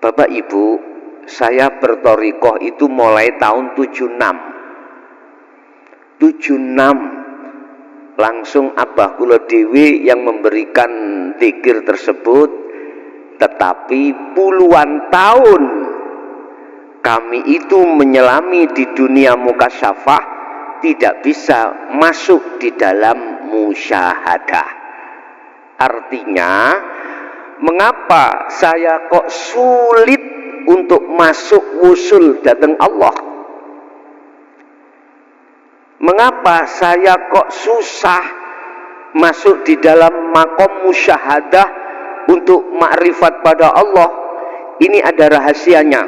Bapak Ibu, saya berthariqah itu mulai tahun 76 langsung Abah kula dhewe yang memberikan zikir tersebut, tetapi puluhan tahun kami itu menyelami di dunia mukasyafah, tidak bisa masuk di dalam musyahadah. Artinya, mengapa saya kok sulit untuk masuk wusul datang Allah? Mengapa saya kok susah masuk di dalam makom musyahadah untuk makrifat pada Allah? Ini ada rahasianya.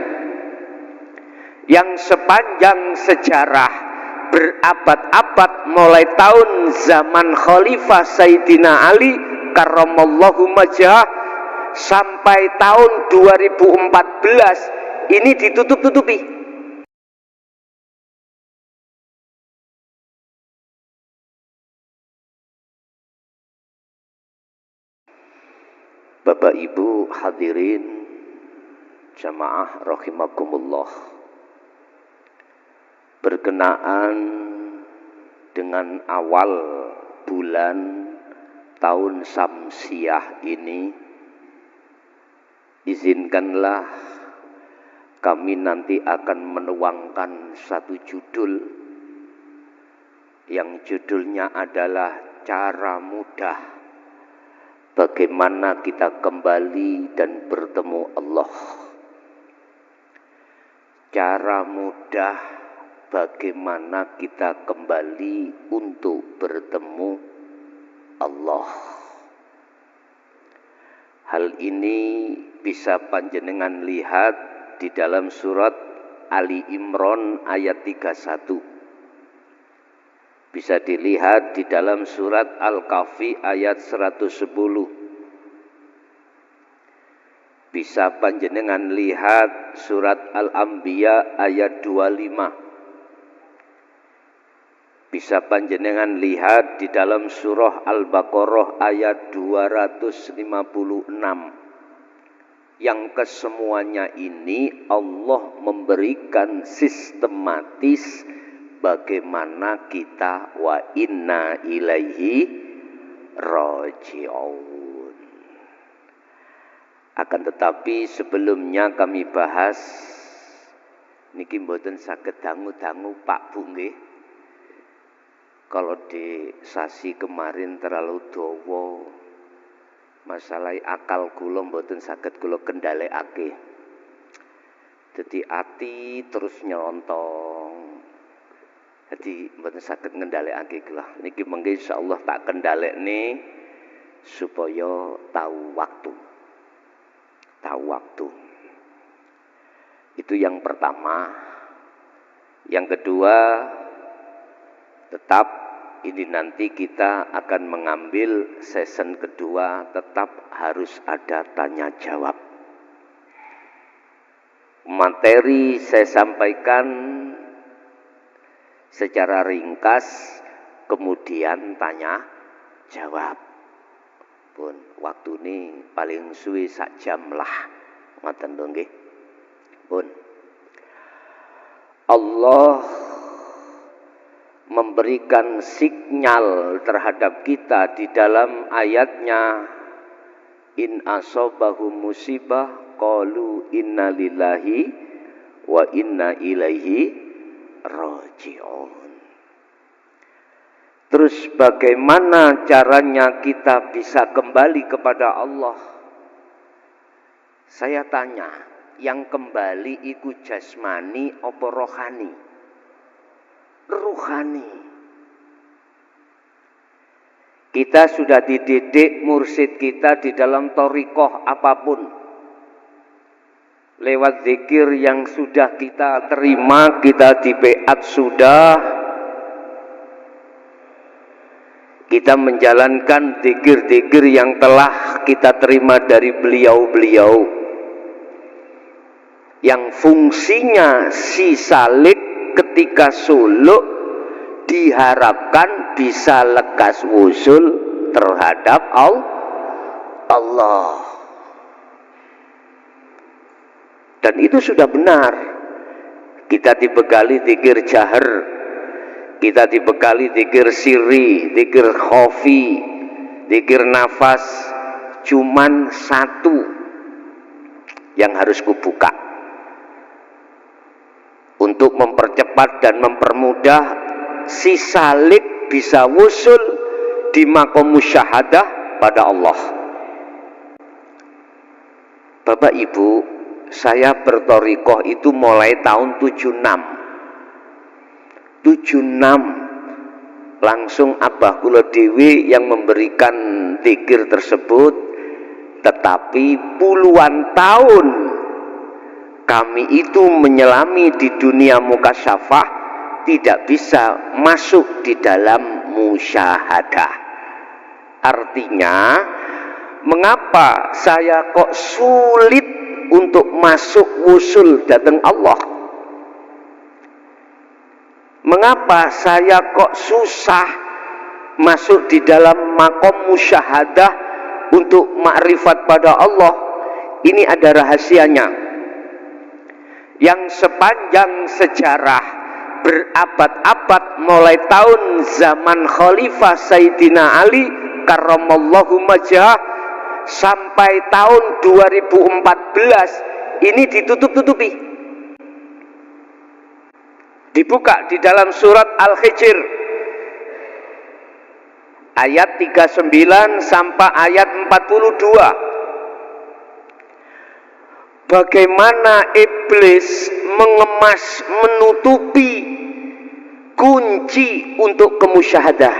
Yang sepanjang sejarah berabad-abad mulai tahun zaman Khalifah Sayyidina Ali karramallahu majah sampai tahun 2014 ini ditutup-tutupi. Bapak Ibu hadirin jamaah rahimakumullah, berkenaan dengan awal bulan tahun Syamsiah ini, izinkanlah kami nanti akan menuangkan satu judul yang judulnya adalah cara mudah bagaimana kita kembali dan bertemu Allah. Cara mudah bagaimana kita kembali untuk bertemu Allah. Hal ini bisa panjenengan lihat di dalam surat Ali Imran ayat 31. Bisa dilihat di dalam surat Al-Kahfi ayat 110. Bisa panjenengan lihat surat Al-Anbiya ayat 25. Bisa panjenengan lihat di dalam surah Al-Baqarah ayat 256. Yang kesemuanya ini Allah memberikan sistematis bagaimana kita wa inna ilaihi raji'un. Akan tetapi sebelumnya kami bahas niki mboten saged dangu-dangu Pak Bu nggih. Kalau di sasi kemarin terlalu dawa, masalah akal kula mboten saged kula kendhalekake. Dadi ati terus nyontong. Jadi mboten saged ngendhalekake kula. Niki mengke insyaallah tak kendhalekne supaya tahu waktu. Tahu waktu. Itu yang pertama. Yang kedua, tetap ini nanti kita akan mengambil season kedua, tetap harus ada tanya jawab. Materi saya sampaikan secara ringkas, kemudian tanya jawab. Pun waktu ini paling suwi sak jam lah, ngoten lho nggih. Pun Allah memberikan sinyal terhadap kita di dalam ayatnya, in asobahu musibah qalu inna lillahi wa inna ilaihi raji'un. Terus bagaimana caranya kita bisa kembali kepada Allah? Saya tanya, yang kembali iku jasmani apa rohani? Rohani. Kita sudah dididik mursyid kita di dalam thariqah apapun. Lewat zikir yang sudah kita terima, kita dibeat sudah. Kita menjalankan zikir-zikir yang telah kita terima dari beliau-beliau. Yang fungsinya si salik ketika suluk diharapkan bisa lekas wusul terhadap Allah. Dan itu sudah benar. Kita dibekali zikir jahar, kita dibekali zikir sirri, zikir khafi, zikir nafas. Cuman satu yang harus kubuka untuk mempercepat dan mempermudah si salik bisa wusul di maqam musyahadah pada Allah. Bapak Ibu, saya berthariqah itu mulai tahun 76. Langsung Abah kula dhewe yang memberikan zikir tersebut. Tetapi puluhan tahun kami itu menyelami di dunia mukasyafah, tidak bisa masuk di dalam musyahadah. Artinya, mengapa saya kok sulit untuk masuk wusul datang Allah? Mengapa saya kok susah masuk di dalam maqam musyahadah untuk makrifat pada Allah? Ini ada rahasianya yang sepanjang sejarah berabad-abad, mulai tahun zaman Khalifah Sayyidina Ali karramallahu majah sampai tahun 2014 ini ditutup-tutupi. Dibuka di dalam surat Al-Hijr ayat 39 sampai ayat 42. Bagaimana iblis mengemas, menutupi kunci untuk kemusyahadah.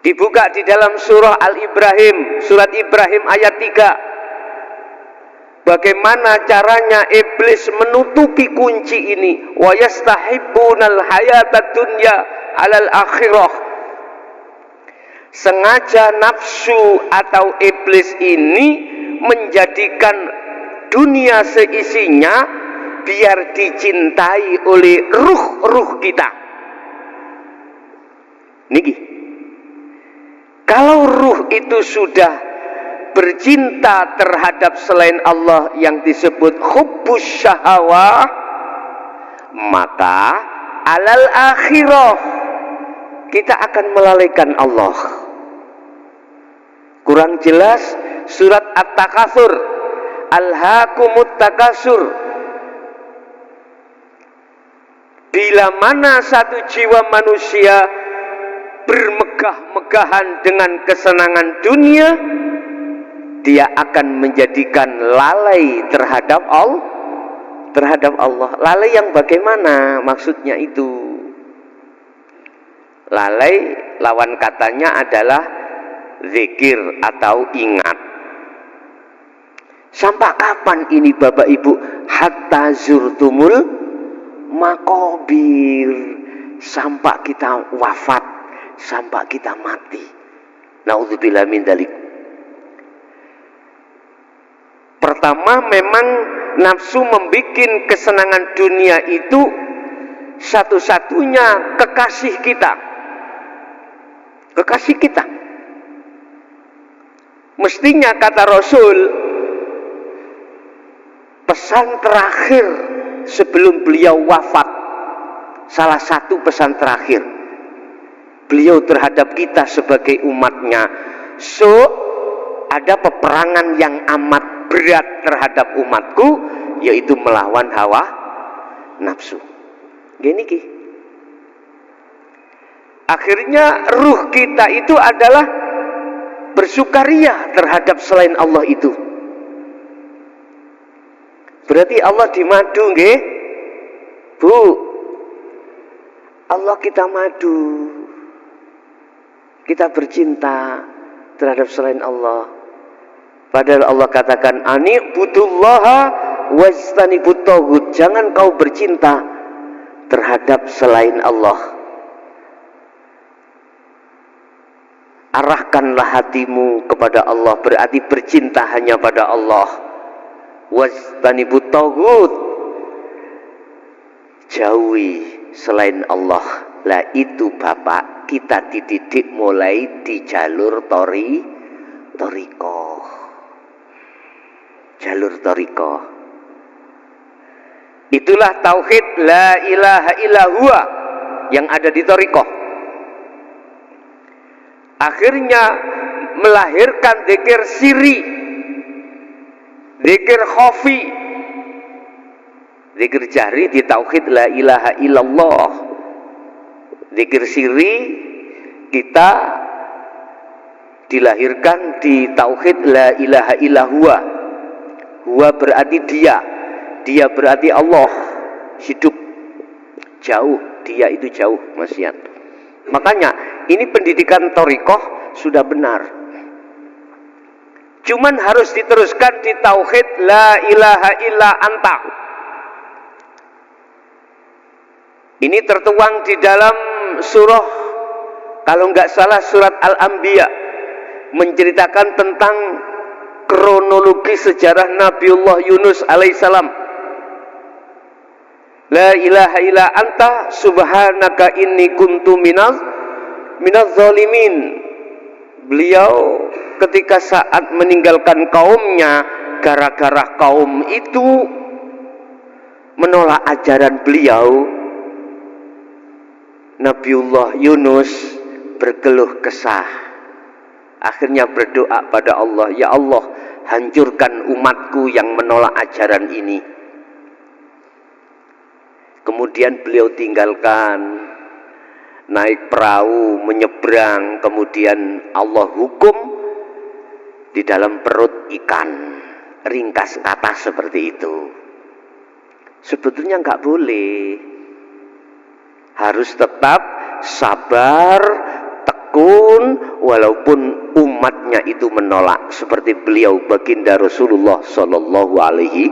Dibuka di dalam surah Al-Ibrahim, surat Ibrahim ayat 3. Bagaimana caranya iblis menutupi kunci ini? Wa yastahibbunal hayatad dunya alal akhirah. Sengaja nafsu atau iblis ini menjadikan dunia seisinya biar dicintai oleh ruh-ruh kita. Niki. Kalau ruh itu sudah bercinta terhadap selain Allah yang disebut hubbus syahawah, maka alal akhirah kita akan melalaikan Allah. Kurang jelas surat At-Takatsur, alhaakumut takasur. Bila mana satu jiwa manusia bermegah-megahan dengan kesenangan dunia, dia akan menjadikan lalai terhadap Allah. Lalai yang bagaimana maksudnya itu? Lalai lawan katanya adalah zikir atau ingat. Sampai kapan ini Bapak Ibu? Hatta zurtumul maqabir. Sampai kita wafat, sampai kita mati. Nauzubillah min dzalik. Pertama, memang nafsu membuat kesenangan dunia itu satu-satunya kekasih kita. Kekasih kita. Mestinya kata Rasul, pesan terakhir sebelum beliau wafat, salah satu pesan terakhir beliau terhadap kita sebagai umatnya, ada peperangan yang amat berat terhadap umatku, yaitu melawan hawa nafsu. Gini ki. Akhirnya ruh kita itu adalah bersukaria terhadap selain Allah itu. Berarti Allah dimadu, nggih? Bu. Allah kita madu. Kita bercinta terhadap selain Allah. Padahal Allah katakan ani'budullaha wajtanibut taghut. Jangan kau bercinta terhadap selain Allah. Arahkanlah hatimu kepada Allah, berarti bercinta hanya pada Allah. Wajtanibut taghut. Jauhi selain Allah. Lah itu Bapak kita dididik mulai di jalur thariqah. jalur thariqah. Itulah tauhid la ilaha illa huwa yang ada di thariqah. Akhirnya melahirkan zikir siri, zikir khafi, zikir jahri di tauhid la ilaha illallah. Zikir siri kita dilahirkan di tauhid la ilaha illa huwa. Huwa berarti dia, dia berarti Allah, hidup, jauh, dia itu jauh, Masian. Makanya ini pendidikan thariqah sudah benar. Cuman harus diteruskan di tauhid la ilaha illa anta. Ini tertuang di dalam surah, kalau nggak salah surat Al-Anbiya, menceritakan tentang kronologi sejarah Nabiullah Yunus alaihissalam. La ilaha illa anta subhanaka inni kuntu minaz zalimin. Beliau ketika saat meninggalkan kaumnya, gara-gara kaum itu menolak ajaran beliau, Nabiullah Yunus berkeluh kesah. Akhirnya berdoa pada Allah, ya Allah, hancurkan umatku yang menolak ajaran ini. Kemudian beliau tinggalkan, naik perahu, menyeberang, kemudian Allah hukum di dalam perut ikan. Ringkas kata seperti itu. Sebetulnya nggak boleh. Harus tetap sabar, tekun, walaupun umatnya itu menolak, seperti beliau baginda Rasulullah Shallallahu Alaihi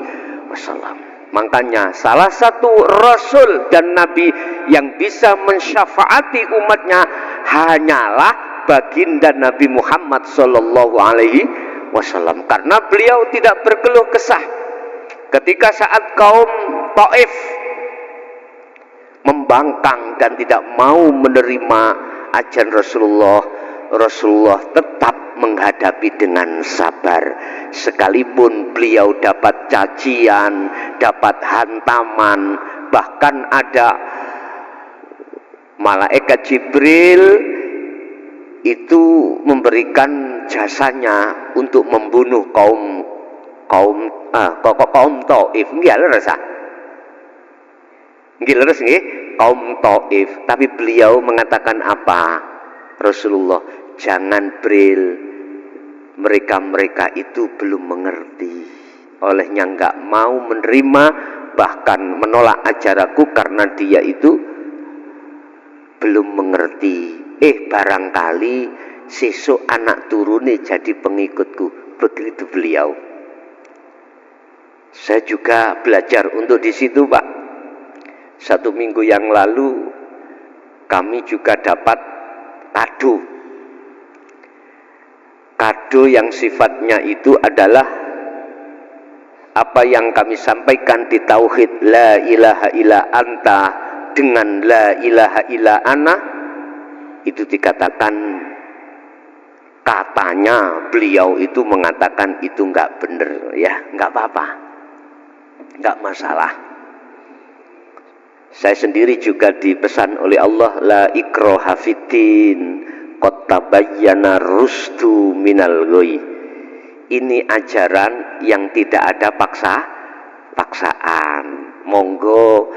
Wasallam. Makanya salah satu Rasul dan Nabi yang bisa mensyafaati umatnya hanyalah baginda Nabi Muhammad Shallallahu Alaihi Wasallam, karena beliau tidak berkeluh kesah ketika saat kaum Taif membangkang dan tidak mau menerima ajaran Rasulullah. Rasulullah tetap menghadapi dengan sabar, sekalipun beliau dapat cacian, dapat hantaman, bahkan ada malaikat Jibril itu memberikan jasanya untuk membunuh kaum Taif. Nggih leres nggih leres nggih kaum Taif, tapi beliau mengatakan apa? Rasulullah, jangan Bril, mereka itu belum mengerti, olehnya enggak mau menerima, bahkan menolak ajaranku karena dia itu belum mengerti. Barangkali sesuk anak turune jadi pengikutku, begitu beliau. Saya juga belajar untuk di situ, Pak. 1 minggu yang lalu kami juga dapat kado yang sifatnya itu adalah apa yang kami sampaikan di tauhid la ilaha illa anta dengan la ilaha illa ana. Itu dikatakan, katanya beliau itu mengatakan itu enggak benar, ya enggak apa-apa, enggak masalah. Saya sendiri juga dipesan oleh Allah, la ikraha fiddin, qad tabayyana rusdu minal ghoi. Ini ajaran yang tidak ada paksaan. Monggo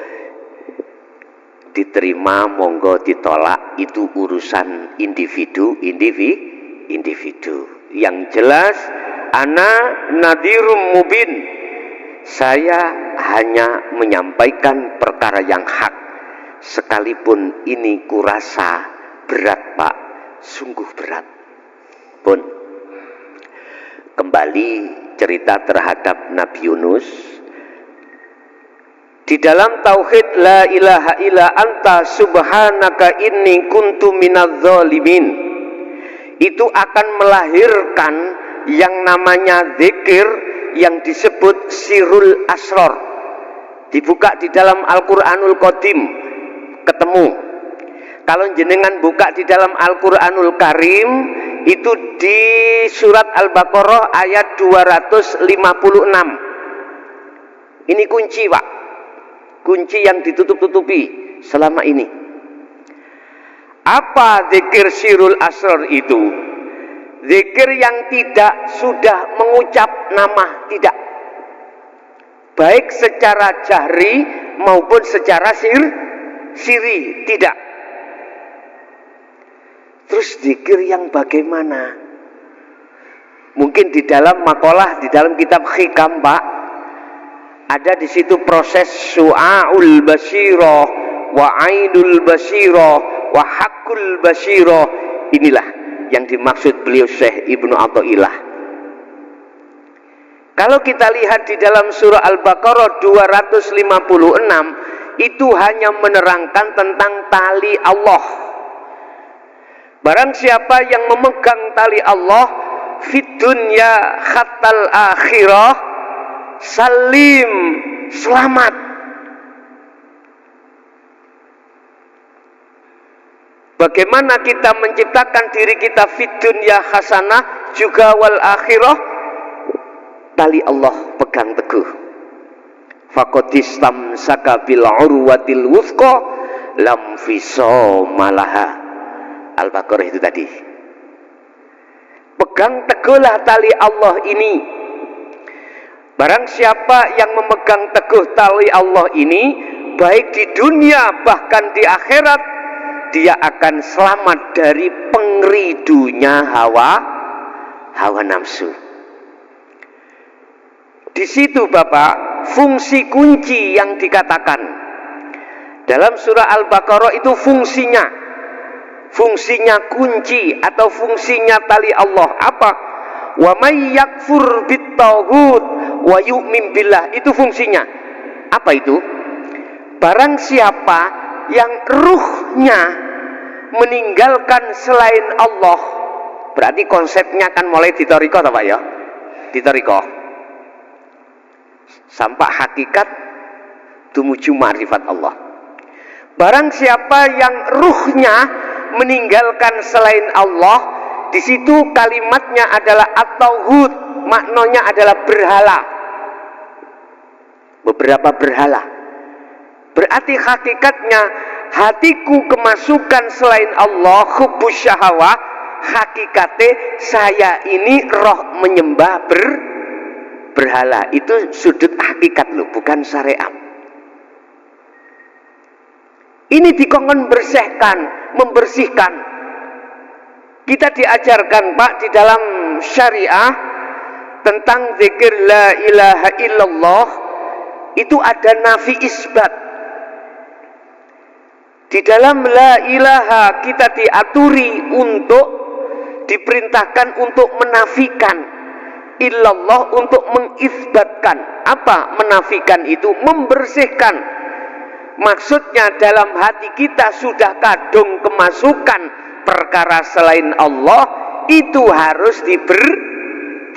diterima, monggo ditolak, itu urusan individu. Yang jelas, ana nadhirum mubin. Saya hanya menyampaikan perkara yang hak, sekalipun ini kurasa berat, Pak, sungguh berat. Pun kembali cerita terhadap Nabi Yunus. Di dalam tauhid la ilaha illa anta subhanaka inni kuntu minadz zalimin, itu akan melahirkan yang namanya zikir yang disebut sirul asror. Dibuka di dalam Al-Quranul Qadim, ketemu. Kalau jenengan buka di dalam Al-Quranul Karim, itu di surat Al-Baqarah ayat 256. Ini kunci, Pak. Kunci yang ditutup-tutupi selama ini. Apa zikir sirul asrar itu? Zikir yang tidak sudah mengucap nama, tidak. Baik secara jahri maupun secara siri, tidak. Terus zikir yang bagaimana? Mungkin di dalam makalah, di dalam kitab Hikam, Pak, ada di situ proses su'aul basyirah, wa ainul basyirah, wa hakul basyirah. Inilah yang dimaksud beliau Syekh Ibnu Athaillah. Kalau kita lihat di dalam surah Al-Baqarah 256, itu hanya menerangkan tentang tali Allah. Barang siapa yang memegang tali Allah fid dunya khatal akhirah, salim, selamat. Bagaimana kita menciptakan diri kita fid dunya hasanah juga wal akhirah? Tali Allah pegang teguh. Faqadistam sakabil urwatil wuthqa lam fisomalaha. Al-Baqarah itu tadi. Pegang teguhlah tali Allah ini. Barang siapa yang memegang teguh tali Allah ini, baik di dunia bahkan di akhirat, dia akan selamat dari pengridunya hawa nafsu. Di situ Bapak, fungsi kunci yang dikatakan dalam surah Al-Baqarah itu fungsinya kunci atau fungsinya tali Allah apa? Wa may yakfur bit-taghut wa yu'min billah, itu fungsinya. Apa itu? Barang siapa yang ruhnya meninggalkan selain Allah, berarti konsepnya kan mulai di thariqah, Pak ya? Di thariqah. Sampai hakikat tumuju ma'rifat Allah. Barang siapa yang ruhnya meninggalkan selain Allah, di situ kalimatnya adalah at-tauhid, maknanya adalah berhala. Beberapa berhala. Berarti hakikatnya hatiku kemasukan selain Allah, hubbus syahwah, hakikatnya saya ini roh menyembah berhala. Itu sudut hakikat loh, bukan syariat. Ini dikongkon membersihkan. Kita diajarkan Pak di dalam syariah tentang zikir la ilaha illallah, itu ada nafi isbat. Di dalam la ilaha kita diaturi untuk diperintahkan untuk menafikan, illallah untuk mengisbatkan. Apa menafikan itu? Membersihkan. Maksudnya dalam hati kita sudah kadung kemasukan perkara selain Allah, itu harus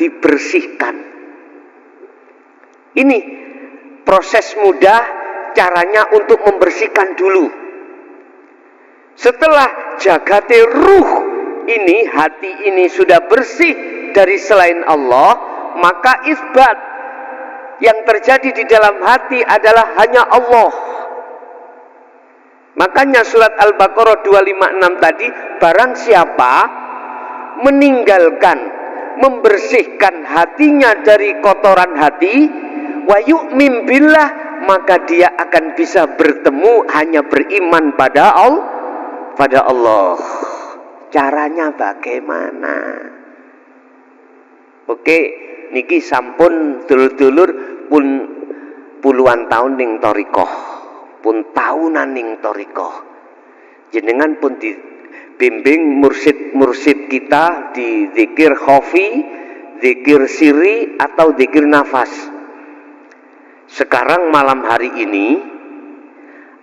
dibersihkan. Ini proses mudah, caranya untuk membersihkan dulu. Setelah jagate ruh ini, hati ini sudah bersih dari selain Allah, maka isbat yang terjadi di dalam hati adalah hanya Allah. Makanya surat Al-Baqarah 256 tadi, barang siapa meninggalkan, membersihkan hatinya dari kotoran hati, wa yu'min billah, maka dia akan bisa bertemu, hanya beriman pada Allah. Caranya bagaimana? Oke, niki sampun dulur-dulur pun puluhan tahun ning thariqah, pun tahunan ning thariqah. Jenengan pun dibimbing mursid-mursid kita di zikir khafi, zikir siri atau zikir nafas. Sekarang malam hari ini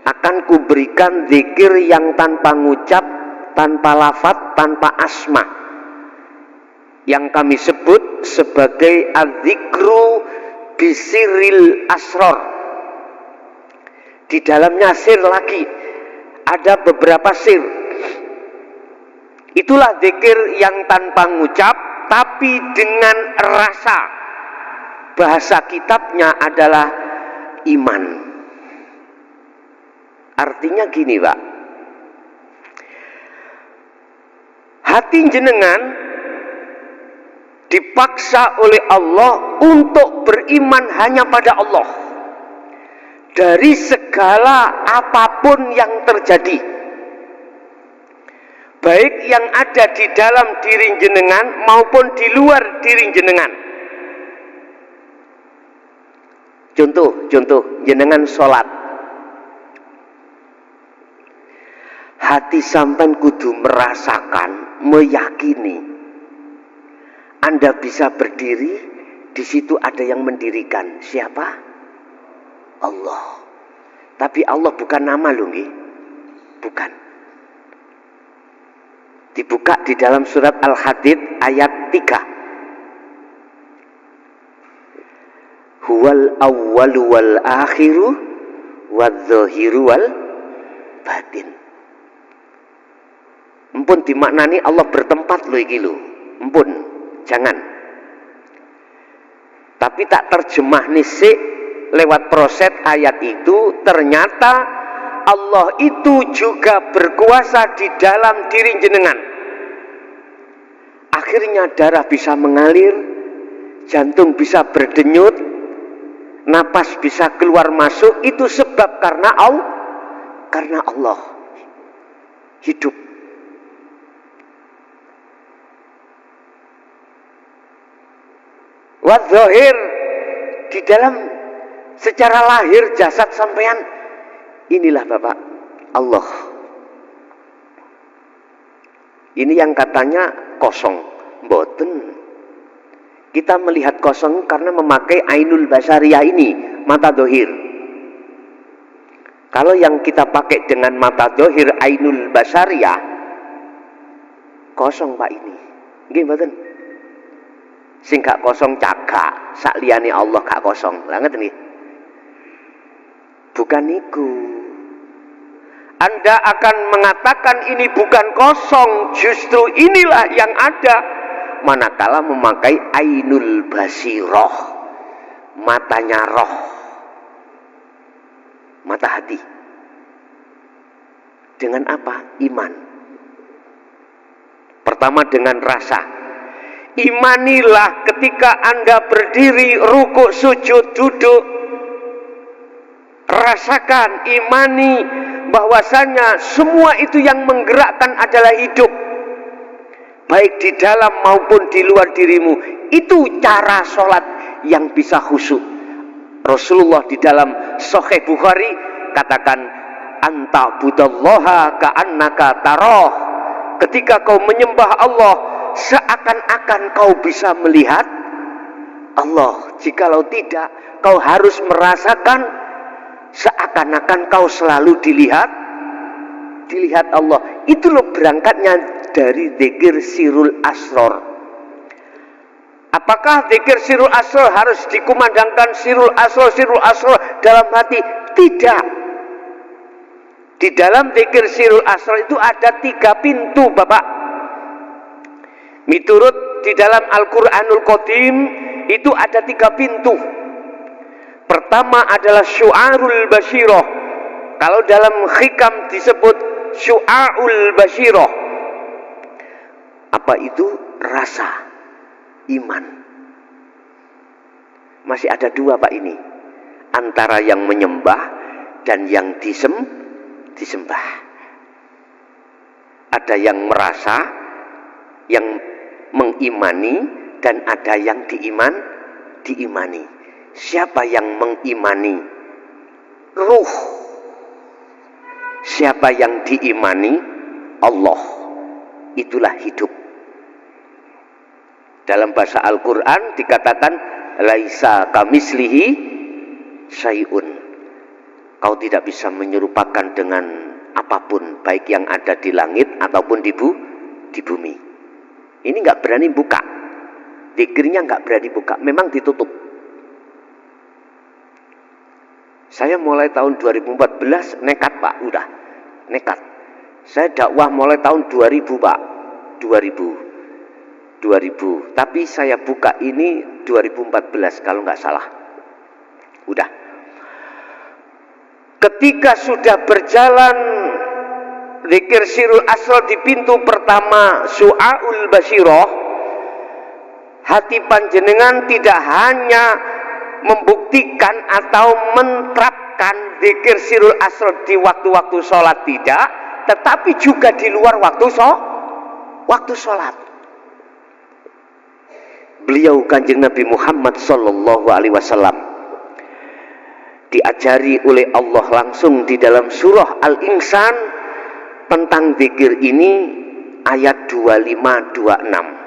akan kuberikan zikir yang tanpa ngucap, tanpa lafaz, tanpa asma, yang kami sebut sebagai adzikru bisiril asror. Di dalamnya sir lagi, ada beberapa sir. Itulah zikir yang tanpa ngucap tapi dengan rasa. Bahasa kitabnya adalah iman. Artinya gini, Pak. Hati jenengan dipaksa oleh Allah untuk beriman hanya pada Allah dari segala apapun yang terjadi, baik yang ada di dalam diri jenengan maupun di luar diri jenengan. Contoh jenengan sholat, hati sampean kudu merasakan, meyakini Anda bisa berdiri, di situ ada yang mendirikan. Siapa? Allah. Tapi Allah bukan nama loh, nggih. Bukan. Dibuka di dalam surat Al-Hadid ayat 3. Huwal awwalu wal akhiru wadz-dzahiru wal batin. Empun dimaknani Allah bertempat lho iki lho. Empun, jangan. Tapi tak terjemah nisik lewat proses ayat itu, ternyata Allah itu juga berkuasa di dalam diri jenengan. Akhirnya darah bisa mengalir, jantung bisa berdenyut, napas bisa keluar masuk, itu sebab karena Allah hidup. Wadzohir, di dalam secara lahir jasad sampean, inilah Bapak Allah. Ini yang katanya kosong, mboten. Kita melihat kosong karena memakai ainul basariyah ini, mata dohir. Kalau yang kita pakai dengan mata dohir ainul basariyah, kosong Pak ini. Nggih mboten? Sing gak kosong cagak, sak liyane Allah gak kosong. Lah ngeten nggih. Bukan niku. Anda akan mengatakan ini bukan kosong, justru inilah yang ada. Manakala memakai ainul basiroh, matanya roh, mata hati. Dengan apa? Iman. Pertama dengan rasa. Imanilah ketika Anda berdiri, rukuk, sujud, duduk. Rasakan, imani bahwasanya semua itu yang menggerakkan adalah hidup. Baik di dalam maupun di luar dirimu. Itu cara sholat yang bisa khusyuk. Rasulullah di dalam Sahih Bukhari katakan, anta budallaha ka'annaka taroh. Ketika kau menyembah Allah, seakan-akan kau bisa melihat Allah. Jikalau tidak, kau harus merasakan seakan-akan kau selalu dilihat Allah. Itu loh berangkatnya dari zikir sirul asror. Apakah zikir sirul asror harus dikumandangkan sirul asror dalam hati? Tidak. Di dalam zikir sirul asror itu ada 3 pintu Bapak. Miturut di dalam Al-Quranul Qadim itu ada 3 pintu. Pertama adalah syu'arul basyiroh. Kalau dalam hikam disebut syu'arul basyiroh. Apa itu? Rasa iman. Masih ada 2 Pak ini. Antara yang menyembah dan yang disembah. Ada yang merasa, yang mengimani, dan ada yang diimani. Siapa yang mengimani? Ruh. Siapa yang diimani? Allah. Itulah hidup. Dalam bahasa Al-Quran dikatakan laisa kamislihi syai'un. Kau tidak bisa menyerupakan dengan apapun, baik yang ada di langit ataupun di bumi. Ini nggak berani buka. Zikirnya nggak berani buka, memang ditutup. Saya mulai tahun 2014 nekat Pak, udah nekat. Saya dakwah mulai tahun 2000 Pak. 2000. Tapi saya buka ini 2014 kalau nggak salah. Udah. Ketika sudah berjalan zikir sirul asrar di pintu pertama Su'aul Basyirah, hati panjenengan tidak hanya membuktikan atau menerapkan zikir sirul asrar di waktu-waktu sholat, tidak, tetapi juga di luar waktu sholat. Beliau Kanjeng Nabi Muhammad sallallahu alaihi wasallam diajari oleh Allah langsung di dalam surah Al-Insan tentang zikir ini, ayat 25-26.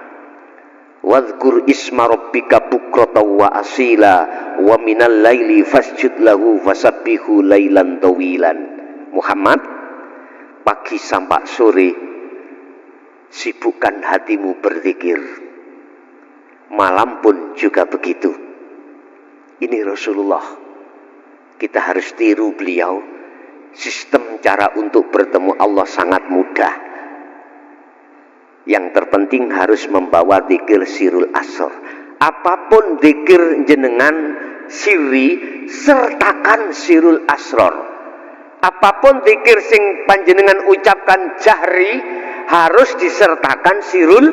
Wadhkur isma rabbika bukratan wa asila wa minal laili fasjud lahu fasabbihu lailan tawilan. Muhammad, pagi sampai sore sibukkan hatimu berzikir, malam pun juga begitu. Ini Rasulullah. Kita harus tiru beliau. Sistem cara untuk bertemu Allah sangat mudah. Yang terpenting harus membawa zikir sirul asr. Apapun zikir jenengan sirri, sertakan sirul asrar. Apapun zikir sing panjenengan ucapkan jahri, harus disertakan sirul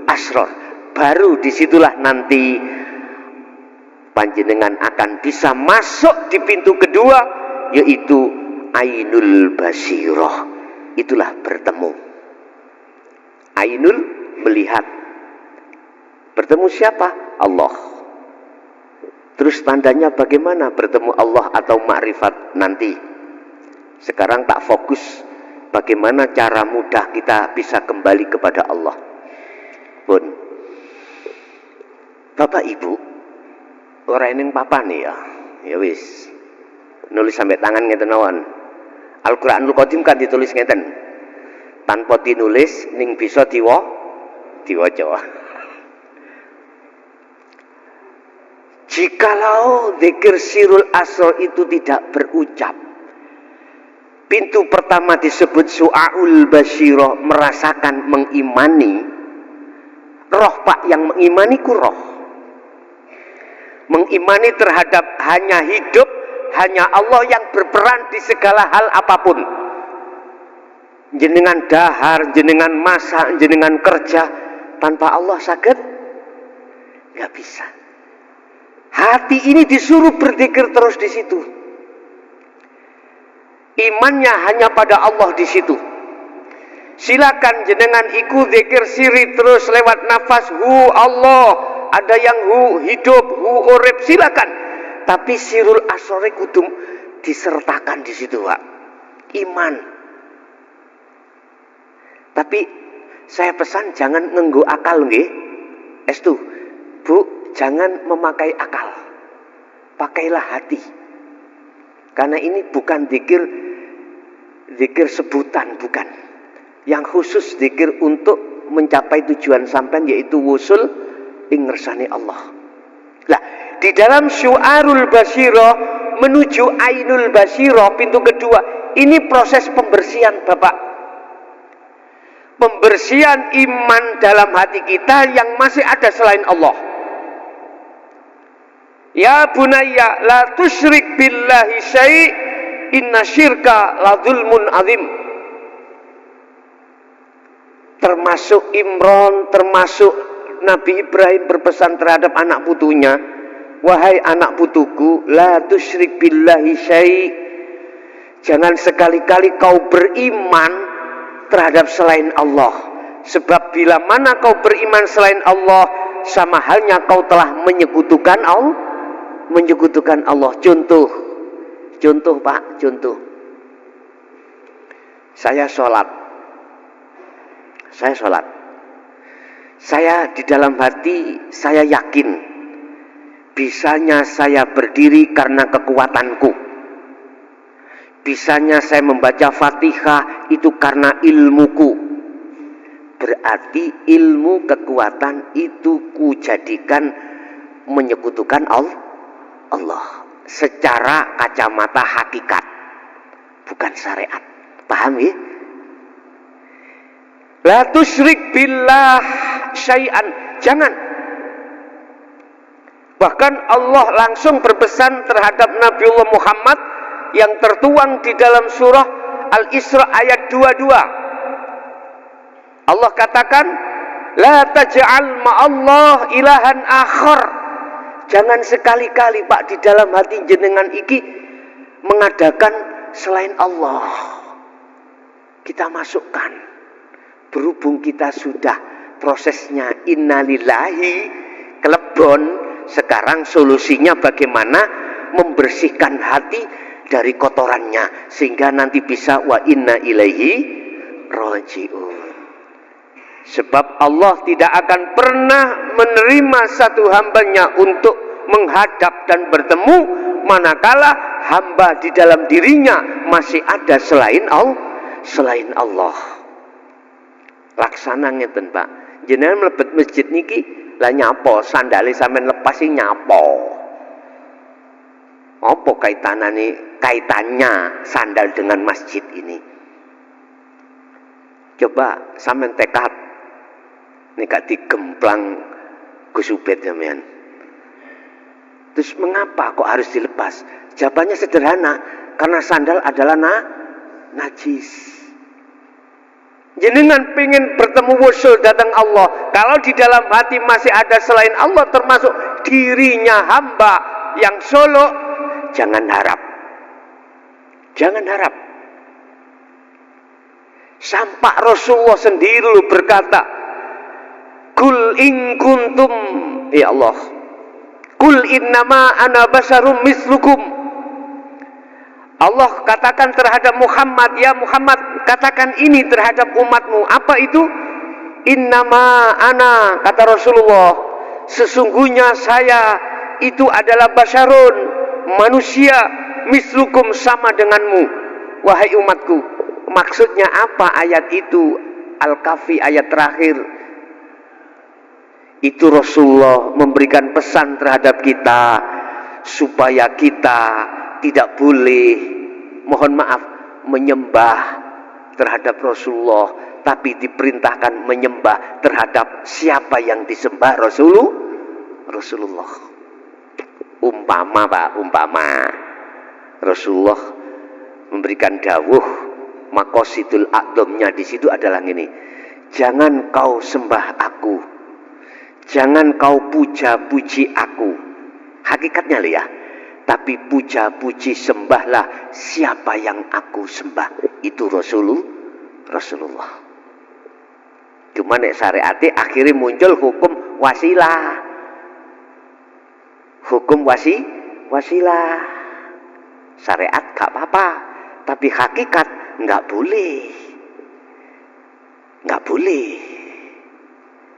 asrar. Baru disitulah nanti panjenengan akan bisa masuk di pintu kedua, yaitu Ainul Basyirah. Itulah bertemu. Ainul, melihat. Bertemu siapa? Allah. Terus tandanya bagaimana bertemu Allah atau makrifat nanti? Sekarang tak fokus bagaimana cara mudah kita bisa kembali kepada Allah. Pun Bapak Ibu, orang yang papan ya wis nulis sampai tangan ngeten mawon. Al-Qur'anul Qadim kan ditulis ngeten, tanpa dinulis ning bisa diwaca. Jikalau zikir sirul asr itu tidak berucap, pintu pertama disebut Su'aul Basyirah, merasakan, mengimani. Roh Pak, yang mengimani ku roh. Mengimani terhadap hanya hidup, hanya Allah yang berperan di segala hal apapun. Jenengan dahar, jenengan masak, jenengan kerja, tanpa Allah sakit? Gak bisa. Hati ini disuruh berzikir terus di situ. Imannya hanya pada Allah di situ. Silakan jenengan ikut zikir siri terus lewat nafas, hu Allah. Ada yang hu hidup, hu urip, silakan. Tapi sirul asrar kudu disertakan di situ, Pak. Iman. Tapi saya pesan jangan nganggo akal nggih. Estu, Bu, jangan memakai akal. Pakailah hati. Karena ini bukan zikir sebutan, bukan. Yang khusus zikir untuk mencapai tujuan sampean, yaitu wusul ing ngersane Allah. Lah, di dalam Syu'arul Basyirah menuju Ainul Basyirah, pintu kedua, ini proses pembersihan, Bapak. Pembersihan iman dalam hati kita yang masih ada selain Allah. Ya bunayya la tusyrik billahi syai' inna syirka la dzulmun azim. Termasuk Imran, termasuk Nabi Ibrahim berpesan terhadap anak putunya, wahai anak putuku, la tusyrik billahi syai', jangan sekali-kali kau beriman terhadap selain Allah. Sebab bila mana kau beriman selain Allah, sama halnya kau telah menyekutukan Allah. Contoh Pak, contoh. Saya sholat. Saya di dalam hati, saya yakin bisanya saya berdiri karena kekuatanku. Bisanya saya membaca Fatihah itu karena ilmuku. Berarti ilmu, kekuatan itu kujadikan menyekutukan Allah secara kacamata hakikat, bukan syariat. Paham ya? La tusyrik billah syai'an. Jangan. Bahkan Allah langsung berpesan terhadap Nabiullah Muhammad yang tertuang di dalam surah Al-Isra ayat 22. Allah katakan, la taj'al ma'allah ilahan akhar. Jangan sekali-kali Pak di dalam hati jenengan iki mengadakan selain Allah. Kita masukkan. Berhubung kita sudah prosesnya innalillahi kelebon, sekarang solusinya bagaimana membersihkan hati dari kotorannya sehingga nanti bisa wa inna ilaihi raji'un. Sebab Allah tidak akan pernah menerima satu hambanya untuk menghadap dan bertemu manakala hamba di dalam dirinya masih ada selain Allah. Laksana ngeten Pak, jenengan mlebet masjid niki lah nyapo sandale sampean lepas sih nyapo. Apa kaitannya sandal dengan masjid ini? Coba sampean tekad nek gak digemplang Gus Ubed sampean. Terus mengapa kok harus dilepas? Jawabannya sederhana, karena sandal adalah najis. Jenengan pengen bertemu wusul datang Allah, kalau di dalam hati masih ada selain Allah termasuk dirinya hamba yang solo, jangan harap. Sampai Rasulullah sendiri berkata, kul in kuntum, ya Allah, kul innama ana basyarum mislukum. Allah katakan terhadap Muhammad, ya Muhammad, katakan ini terhadap umatmu. Apa itu? Innama ana, kata Rasulullah, sesungguhnya saya itu adalah basyarun, manusia, mislukum, sama denganmu, wahai umatku. Maksudnya apa ayat itu? Al-Kahfi ayat terakhir. Itu Rasulullah memberikan pesan terhadap kita supaya kita tidak boleh, mohon maaf, menyembah terhadap Rasulullah, tapi diperintahkan menyembah terhadap siapa yang disembah Rasulullah. Umpama Rasulullah memberikan dawuh, maqasidul a'dhamnya di situ adalah ini. Jangan kau sembah aku, jangan kau puja-puji aku. Hakikatnya ya, tapi puja-puji sembahlah siapa yang aku sembah. Itu Rasulullah. Cuma nek syariate akhirnya muncul hukum wasilah. Hukum wasilah. Syariat gak apa-apa, tapi hakikat gak boleh.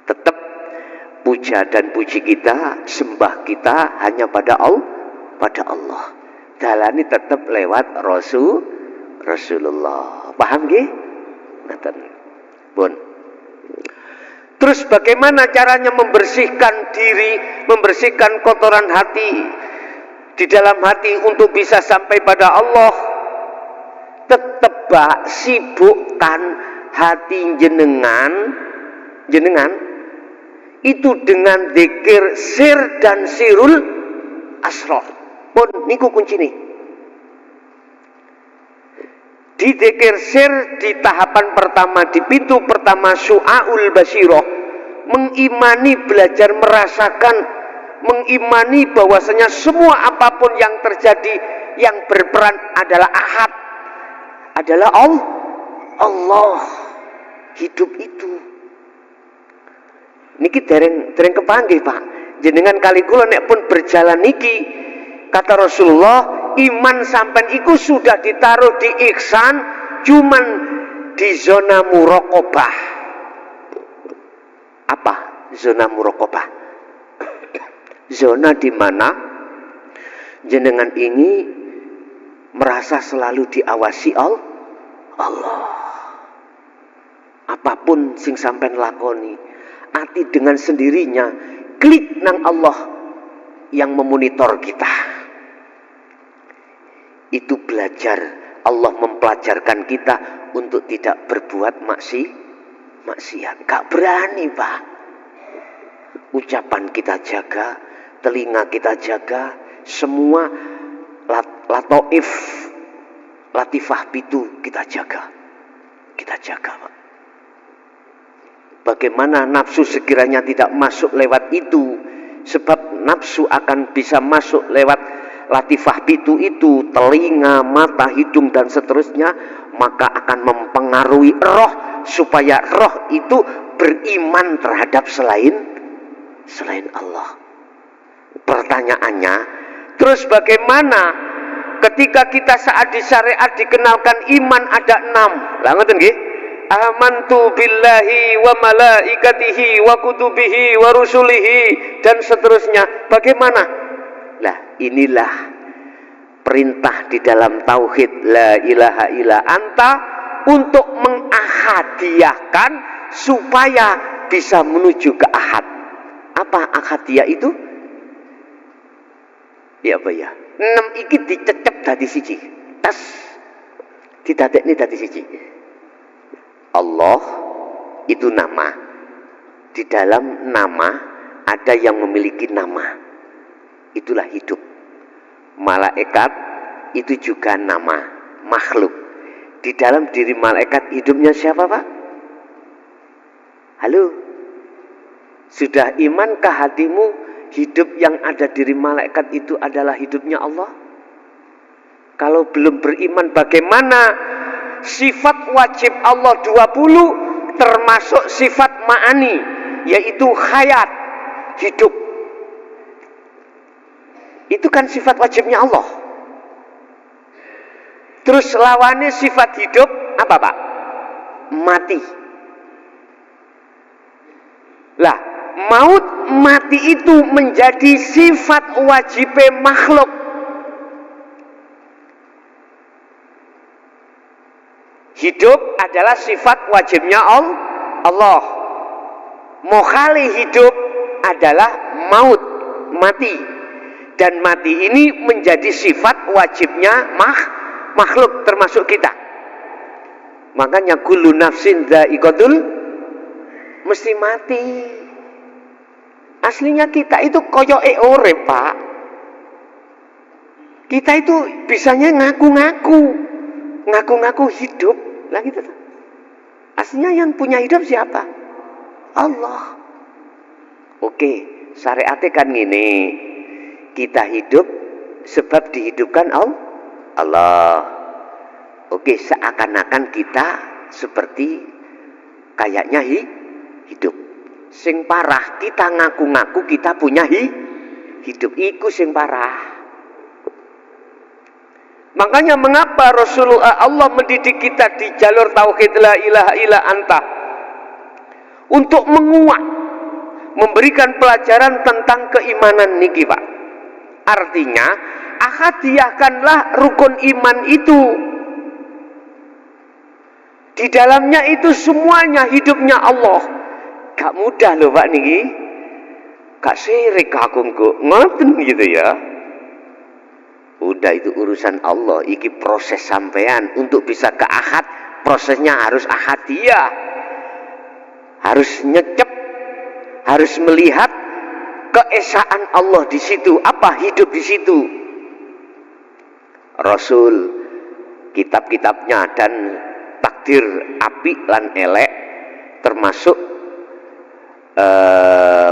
Tetap puja dan puji kita, sembah kita hanya pada Allah. Jalani tetap lewat Rasulullah. Paham nggih? Ngaten. Pun. Terus bagaimana caranya membersihkan diri, membersihkan kotoran hati di dalam hati untuk bisa sampai pada Allah? Tetap sibukkan hati jenengan itu dengan zikir sir dan sirul asrar. Pun niku kuncine. Di zikir sir di tahapan pertama, di pintu pertama syu'aul basyirah, mengimani, belajar merasakan, mengimani bahwasanya semua apapun yang terjadi yang berperan adalah ahad, adalah Allah. Hidup itu niki dereng kepanggih Pak. Jenengan kali kula nek pun berjalan niki, kata Rasulullah, iman sampean iku sudah ditaruh di ihsan, cuman di zona muraqabah. Apa zona muraqabah? Zona di mana jenengan ini merasa selalu diawasi Allah. Apapun sing sampean lakoni, ati dengan sendirinya klik nang Allah yang memonitor kita. Itu belajar, Allah mempelajarkan kita untuk tidak berbuat maksiat. Gak berani, Pak. Ucapan kita jaga, telinga kita jaga, semua latoif, latifah pitu kita jaga. Kita jaga, Pak. Bagaimana nafsu sekiranya tidak masuk lewat itu, sebab nafsu akan bisa masuk lewat latifah pitu itu, telinga, mata, hidung dan seterusnya, maka akan mempengaruhi roh, supaya roh itu beriman terhadap selain Allah. Pertanyaannya, terus bagaimana ketika kita saat di syariat dikenalkan iman ada 6? Lah ngoten nggih? Amantu billahi wa malaikatihi wa kutubihi wa rusulihi dan seterusnya. Bagaimana? Lah inilah perintah di dalam tauhid la ilaha illa anta untuk mengahadiyahkan supaya bisa menuju ke ahad. Apa ahadiyah itu? Ya apa ya? 6 iki dicecep dadi siji. Tas didadekne dadi siji. Allah itu nama. Di dalam nama ada yang memiliki nama. Itulah hidup. Malaikat itu juga nama, makhluk. Di dalam diri malaikat hidupnya siapa, Pak? Halo? Sudah imankah hatimu hidup yang ada diri malaikat itu adalah hidupnya Allah? Kalau belum beriman, bagaimana sifat wajib Allah 20 termasuk sifat ma'ani, yaitu hayat, hidup. Itu kan sifat wajibnya Allah. Terus lawannya sifat hidup apa, Pak? Mati. Lah, maut mati itu menjadi sifat wajib makhluk. Hidup adalah sifat wajibnya Allah. Mokhali hidup adalah maut, mati. Dan mati ini menjadi sifat wajibnya makhluk termasuk kita. Makanya kullu nafsin dha'iqatul, mesti mati. Aslinya kita itu koyoke urip, Pak. Kita itu bisanya ngaku-ngaku hidup. Lah gitu. Aslinya yang punya hidup siapa? Allah. Oke, syariatnya kan gini. Kita hidup sebab dihidupkan Allah. Oke, seakan-akan kita seperti kayaknya hidup. Sing parah kita ngaku-ngaku kita punya hidup. Iku sing parah. Makanya mengapa Rasulullah Allah mendidik kita di jalur tauhid la ilaha illa anta untuk menguat, memberikan pelajaran tentang keimanan niki, Pak. Artinya, ahadiyahkanlah rukun iman itu. Di dalamnya itu semuanya hidupnya Allah. Gak mudah loh, Pak niki. Gak sirik aku ngoten gitu ya. Udah itu urusan Allah. Iki proses sampean untuk bisa ke ahad, prosesnya harus ahadiyah. Harus nyecep, harus melihat keesaan Allah di situ, apa hidup di situ. Rasul, kitab-kitabnya dan takdir apik lan elek termasuk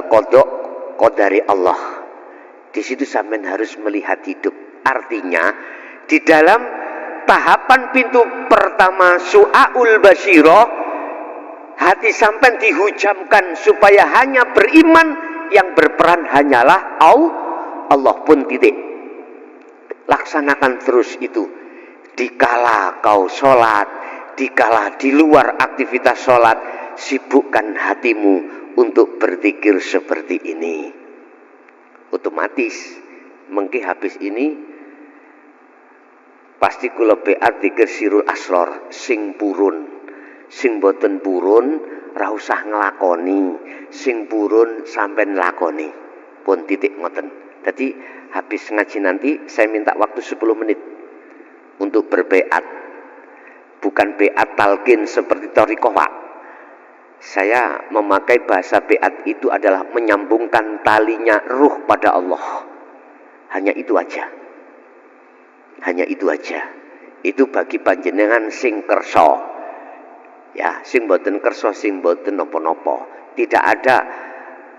kodok kodari Allah. Di situ sampean harus melihat hidup. Artinya di dalam tahapan pintu pertama su'aul basyirah, hati sampean dihujamkan supaya hanya beriman, yang berperan hanyalah Allah pun titik. Laksanakan terus itu. Dikala kau sholat, dikala di luar aktivitas sholat, sibukkan hatimu untuk berzikir seperti ini. Otomatis mengki habis ini pasti kula beat zikir sirul asror sing purun, sing boten purun ra usah nglakoni, sing purun sampean lakoni. Pun titik ngoten. Jadi habis ngaji nanti saya minta waktu 10 menit untuk berbeat. Bukan beat talqin seperti thariqah, Pak. Saya memakai bahasa beat itu adalah menyambungkan talinya ruh pada Allah. Hanya itu aja. Hanya itu aja. Itu bagi panjenengan sing kersa. Ya, sing boten kersa, sing boten napa-napa. Tidak ada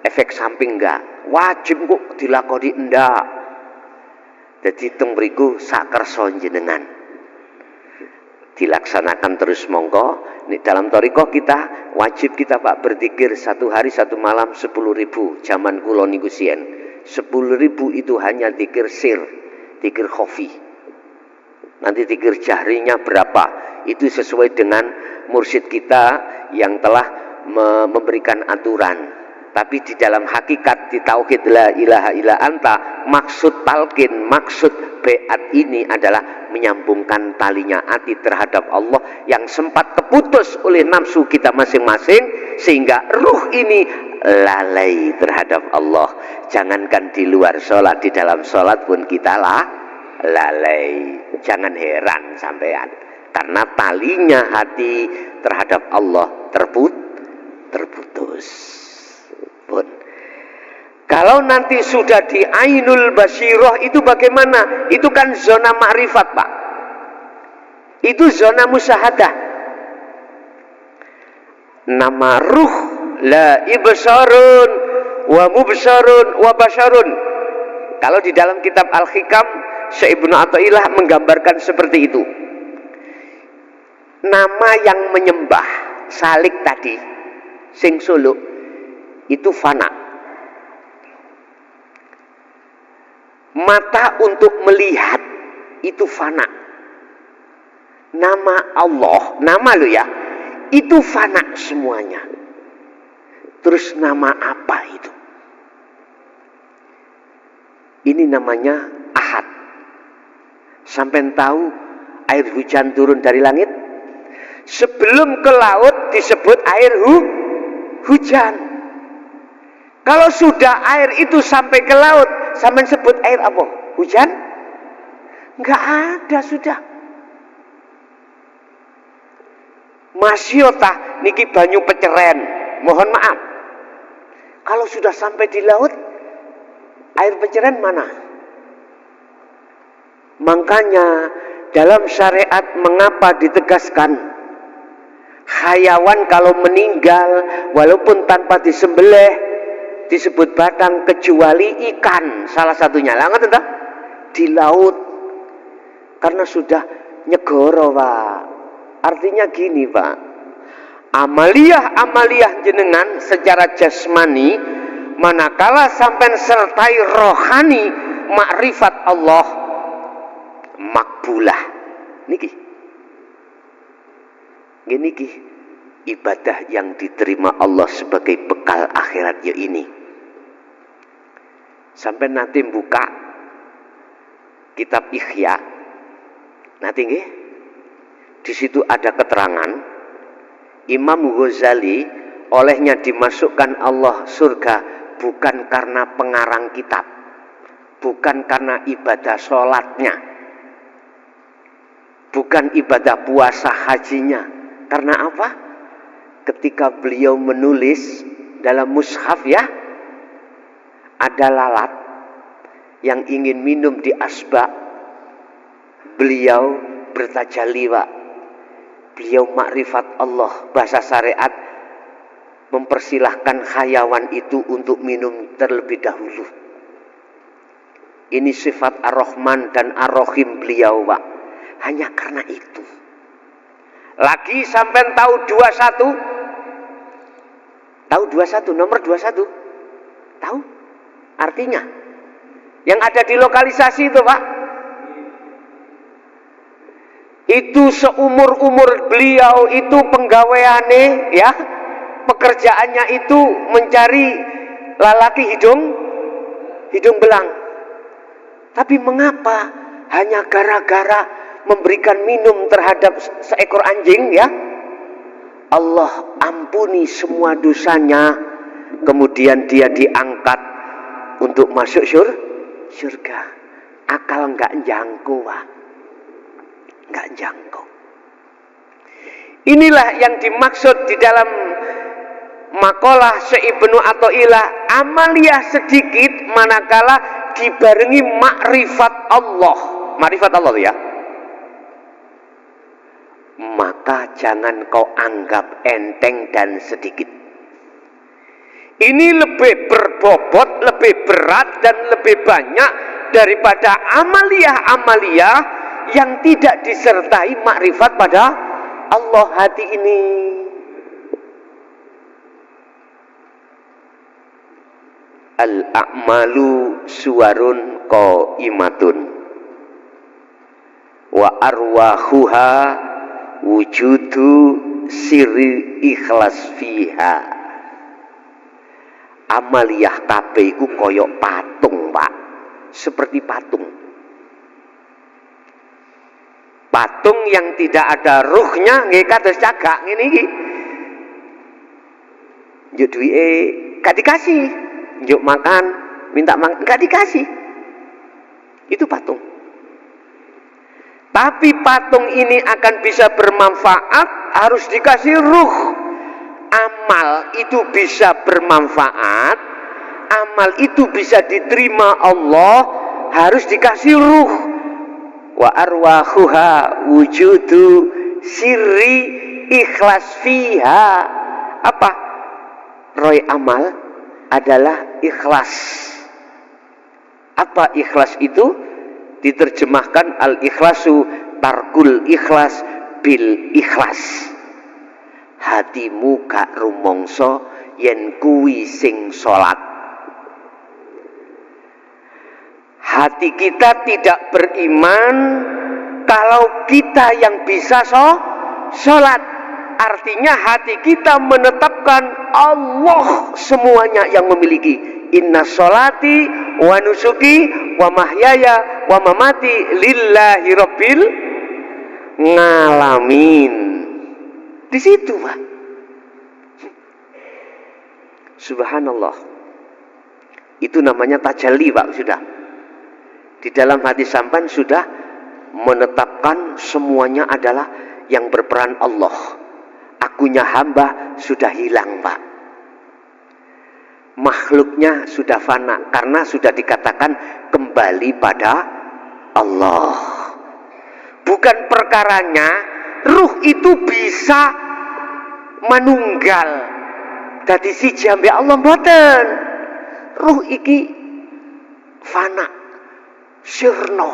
efek samping enggak. Wajib kok dilakoni enggak. Jadi teng mriku sak kersa jenengan. Dilaksanakan terus monggo. Nih, dalam thariqah kita wajib kita Pak berzikir 1 hari 1 malam 10.000. Zaman kula niku sien 10.000 itu hanya zikir sir, zikir khafi. Nanti zikir jahrinya berapa? Itu sesuai dengan mursyid kita yang telah memberikan aturan. Tapi di dalam hakikat di tauhid la ilaha illa anta, maksud talqin, maksud beat ini adalah menyambungkan talinya hati terhadap Allah yang sempat terputus oleh nafsu kita masing-masing, sehingga ruh ini lalai terhadap Allah. Jangankan di luar sholat, di dalam sholat pun kita lalai. Jangan heran sampean, karena talinya hati terhadap Allah terputus. Pun. Kalau nanti sudah di ainul basirah itu bagaimana? Itu kan zona ma'rifat Pak. Itu zona musyahadah. Nama ruh la ibsarun wa mubsarun wa basarun. Kalau di dalam kitab Al-Hikam, Syekh Ibnu Athaillah menggambarkan seperti itu. Nama yang menyembah salik tadi, sing suluk, itu fana. Mata untuk melihat itu fana. Nama Allah, nama lo ya, itu fana semuanya. Terus nama apa itu? Ini namanya ahad. Sampai tahu air hujan turun dari langit? Sebelum ke laut disebut air hujan. Kalau sudah air itu sampai ke laut, sampai sebut air apa? Hujan? Enggak ada sudah. Masyotah niki banyu peceren. Mohon maaf. Kalau sudah sampai di laut, air peceren mana? Makanya dalam syariat mengapa ditegaskan hayawan kalau meninggal walaupun tanpa disembelih disebut batang kecuali ikan, salah satunya lah ngerti tak? Di laut, karena sudah nyegoro Pak. Artinya gini Pak, amaliyah jenengan secara jasmani, manakala sampai sertai rohani makrifat Allah makbulah niki ibadah yang diterima Allah sebagai bekal akhirat ya ini. Sampai nanti buka kitab Ihya, nanti nggih, di situ ada keterangan Imam Ghazali olehnya dimasukkan Allah surga bukan karena pengarang kitab, bukan karena ibadah sholatnya, bukan ibadah puasa hajinya. Karena apa? Ketika beliau menulis dalam mushaf ya, ada lalat yang ingin minum di asbak, beliau bertajalli Pak. Beliau makrifat Allah, bahasa syariat mempersilahkan hayawan itu untuk minum terlebih dahulu. Ini sifat Ar-Rahman dan Ar-Rahim beliau Pak. Hanya karena itu. Lagi sampai tahu 21. Tahu 21, nomor 21. Tahu? Artinya yang ada di lokalisasi itu Pak, itu seumur-umur beliau itu penggaweane ya, pekerjaannya itu mencari lalaki hidung belang. Tapi mengapa hanya gara-gara memberikan minum terhadap seekor anjing ya, Allah ampuni semua dosanya, kemudian dia diangkat untuk masuk surga. Akal enggak jangkau Pak, enggak jangkau. Inilah yang dimaksud di dalam Makalah Syekh Athaillah, amaliyah sedikit manakala dibarengi makrifat Allah. Makrifat Allah ya. Maka jangan kau anggap enteng dan sedikit. Ini lebih berbobot, lebih berat dan lebih banyak daripada amaliyah-amaliyah yang tidak disertai makrifat pada Allah hati ini. Al-a'malu suwarun qaimatun wa arwahuha wujudu sirri ikhlas fiha. Amaliyah kabeh iku koyok patung, Pak. Seperti patung. Patung yang tidak ada ruhnya nggih kados cagak ngene iki. Njuk duwike gak dikasih. Njuk makan, minta makan, gak dikasih. Itu patung. Tapi patung ini akan bisa bermanfaat harus dikasih ruh. Amal itu bisa bermanfaat, amal itu bisa diterima Allah, harus dikasih ruh. Wa arwahuha wujudu sirri ikhlas fiha. Apa? Roy amal adalah ikhlas. Apa ikhlas itu? Diterjemahkan al-ikhlasu tarkul ikhlas bil ikhlas. Hatimu gak rumangsa yen kuwi sing salat. Hati kita tidak beriman kalau kita yang bisa salat. Artinya hati kita menetapkan Allah semuanya yang memiliki. Inna sholati wa nusuki wa mahyaya wa mamati lillahi rabbil ngalamin. Di situ, Pak. Subhanallah. Itu namanya tajalli, Pak, sudah. Di dalam hati sampan sudah menetapkan semuanya adalah yang berperan Allah. Akunya hamba sudah hilang, Pak. Makhluknya sudah fana karena sudah dikatakan kembali pada Allah. Bukan perkaranya ruh itu bisa manunggal dadi siji ambek Allah mboten. Ruh iki fana, sirna.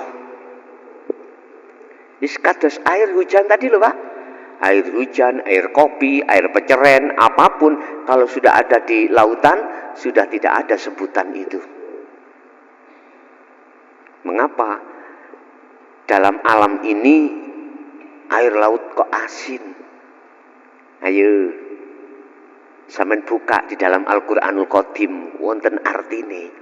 Wis kados air hujan tadi lho, Pak. Air hujan, air kopi, air peceren, apapun kalau sudah ada di lautan sudah tidak ada sebutan itu. Mengapa dalam alam ini air laut kok asin? Ayo sampean buka di dalam Al-Qur'anul Qadim wonten artine.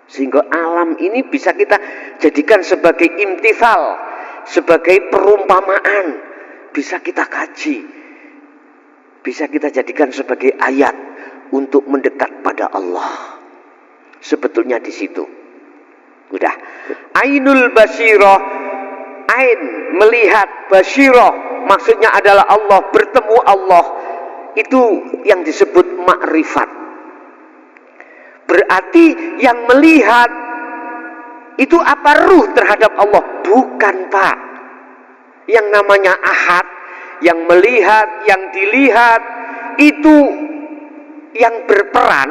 Sehingga alam ini bisa kita jadikan sebagai imtithal, sebagai perumpamaan, bisa kita kaji, bisa kita jadikan sebagai ayat untuk mendekat pada Allah. Sebetulnya di situ. Udah. Ainul basirah, ain melihat, basirah maksudnya adalah Allah, bertemu Allah. Itu yang disebut makrifat. Berarti yang melihat itu apa? Ruh terhadap Allah? Bukan, Pak. Yang namanya ahad, yang melihat, yang dilihat, itu yang berperan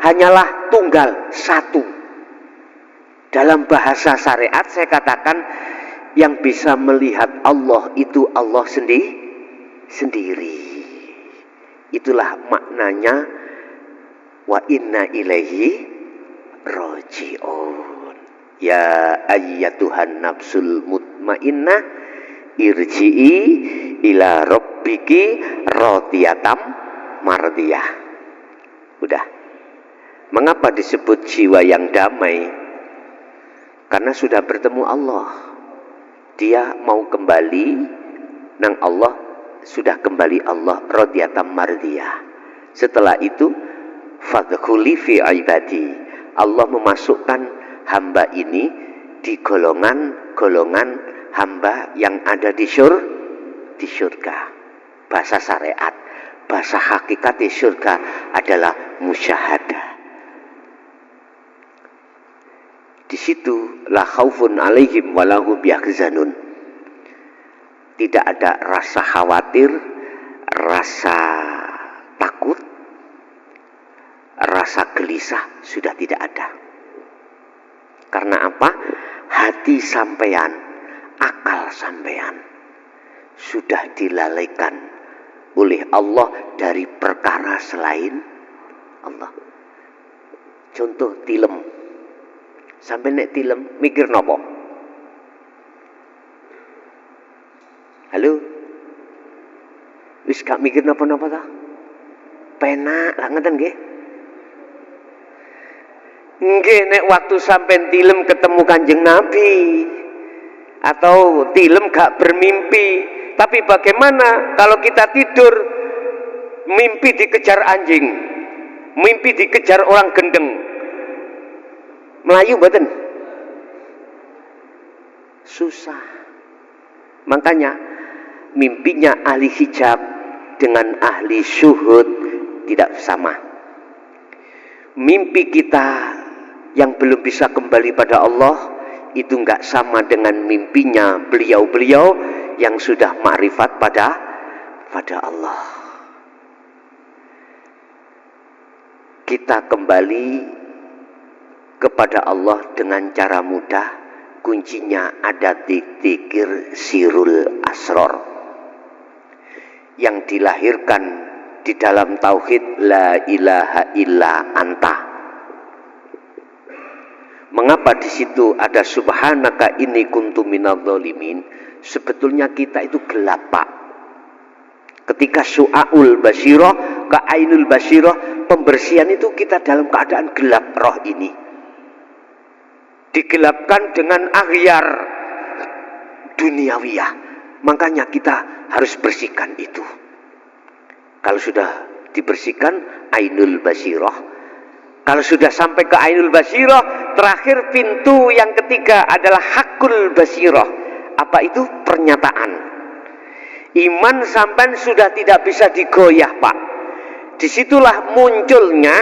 hanyalah tunggal, satu. Dalam bahasa syariat saya katakan yang bisa melihat Allah itu Allah sendiri. Itulah maknanya wa inna ilaihi raji'un. Ya ayyatuhan nafsul mutmainnah irji'i ila rabbiki radiyatam mardiyah. Udah. Mengapa disebut jiwa yang damai? Karena sudah bertemu Allah. Dia mau kembali nang Allah, sudah kembali Allah radiyatam mardiyah. Setelah itu fadkhuli fi ibadi. Allah memasukkan hamba ini di golongan-golongan hamba yang ada di surga. Bahasa syariat. bahasa hakikat surga adalah musyahadah. Di situ la khaufun alaihim walahum yahzanun. Tidak ada rasa khawatir, rasa takut, rasa gelisah sudah tidak ada. Karena apa? Hati sampean, akal sampean sudah dilalaikan oleh Allah dari perkara selain Allah. Contoh tilem. Sampai nek tilem mikir nopo? Halo? Wis gak mikir napa-napa ta? Penak lah ngeten nggih. Nggih nek waktu sampean tilem ketemu Kanjeng Nabi atau tilem gak bermimpi, tapi bagaimana kalau kita tidur mimpi dikejar anjing, mimpi dikejar orang gendeng? Melayu mboten? Susah. Makanya mimpinya ahli hijab dengan ahli syuhud tidak sama. Mimpi kita yang belum bisa kembali pada Allah itu enggak sama dengan mimpinya beliau-beliau yang sudah ma'rifat pada Allah. Kita kembali kepada Allah dengan cara mudah, kuncinya ada di dzikir sirul asror yang dilahirkan di dalam tauhid la ilaha illa anta. Mengapa di situ ada subhanaka inni kuntu minadz dzalimin? Sebetulnya kita itu gelap, Pak. Ketika su'aul basyirah ke ainul basyirah, pembersihan itu kita dalam keadaan gelap roh ini. Digelapkan dengan aghyar duniawiyah. Makanya kita harus bersihkan itu. Kalau sudah dibersihkan ainul basyirah, kalau sudah sampai ke ainul basyirah, terakhir pintu yang ketiga adalah hakul basyirah. Apa itu? Pernyataan. Iman sampai sudah tidak bisa digoyah, Pak. Disitulah munculnya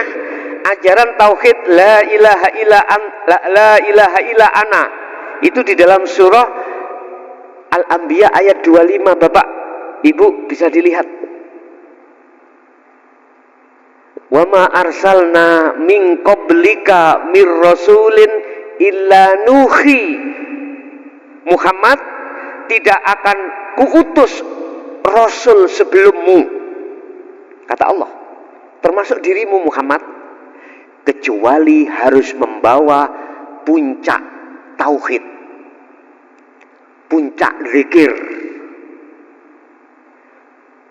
ajaran tauhid la ilaha illa ana. Itu di dalam surah Al-Anbiya ayat 25, Bapak Ibu bisa dilihat. Wa ma arsalna min qablika mir rasulin illa nuhi. Muhammad, tidak akan kuutus rasul sebelummu, kata Allah, termasuk dirimu Muhammad, kecuali harus membawa puncak tauhid, puncak zikir.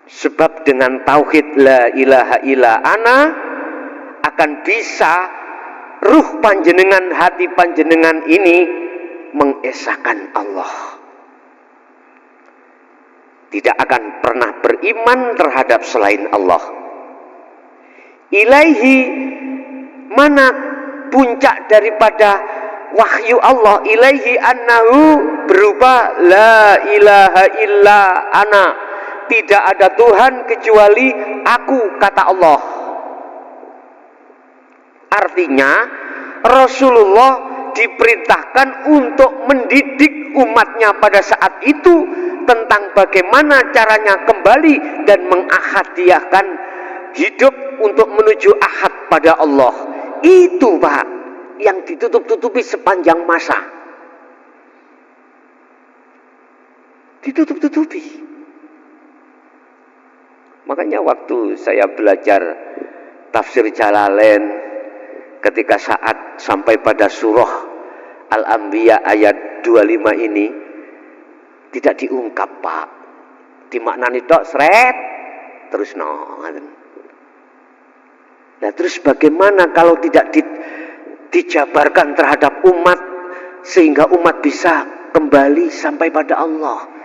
Sebab dengan tauhid la ilaha illa ana akan bisa ruh panjenengan, hati panjenengan ini mengesahkan Allah. Tidak akan pernah beriman terhadap selain Allah. Ilaihi, mana puncak daripada wahyu Allah? Ilaihi annahu berupa la ilaha illa ana. Tidak ada Tuhan kecuali aku, kata Allah. Artinya Rasulullah diperintahkan untuk mendidik umatnya pada saat itu tentang bagaimana caranya kembali dan mengahadiahkan hidup untuk menuju ahad pada Allah. Itu, Pak, yang ditutup-tutupi sepanjang masa. Ditutup-tutupi. Makanya waktu saya belajar tafsir Jalalain, ketika saat sampai pada surah Al-Anbiya ayat 25 ini tidak diungkap, Pak. Dimaknani tok sret terus Nah, terus bagaimana kalau tidak dijabarkan terhadap umat sehingga umat bisa kembali sampai pada Allah?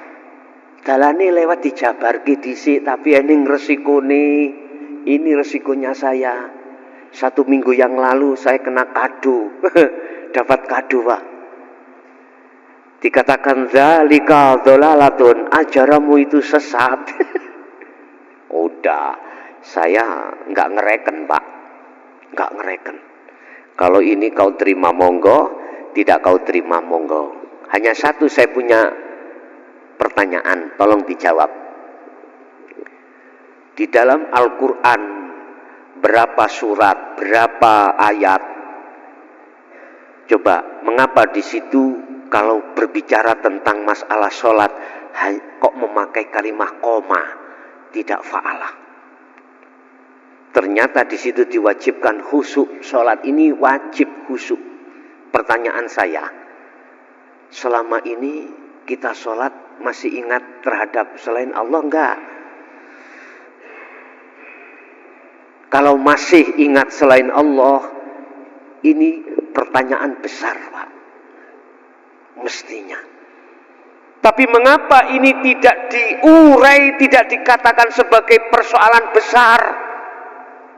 Dalane lewat dijabarke dhisik, tapi ening resikone. Ini resikonya saya. 1 minggu yang lalu saya kena kado. Dapat kado, Pak. Dikatakan zalika dhalalatun, ajaramu itu sesat. Udah, Saya nggak ngereken, Pak. Nggak ngereken. Kalau ini kau terima monggo, tidak kau terima monggo. Hanya satu saya punya pertanyaan, tolong dijawab. Di dalam Al-Quran berapa surat, berapa ayat? Coba, mengapa di situ kalau berbicara tentang masalah sholat kok memakai kalimat koma, tidak fa'alah? Ternyata di situ diwajibkan khusyuk. Sholat ini wajib khusyuk. Pertanyaan saya, selama ini kita sholat masih ingat terhadap selain Allah enggak? Kalau masih ingat selain Allah, ini pertanyaan besar, Pak. Mestinya. Tapi mengapa ini tidak diurai, tidak dikatakan sebagai persoalan besar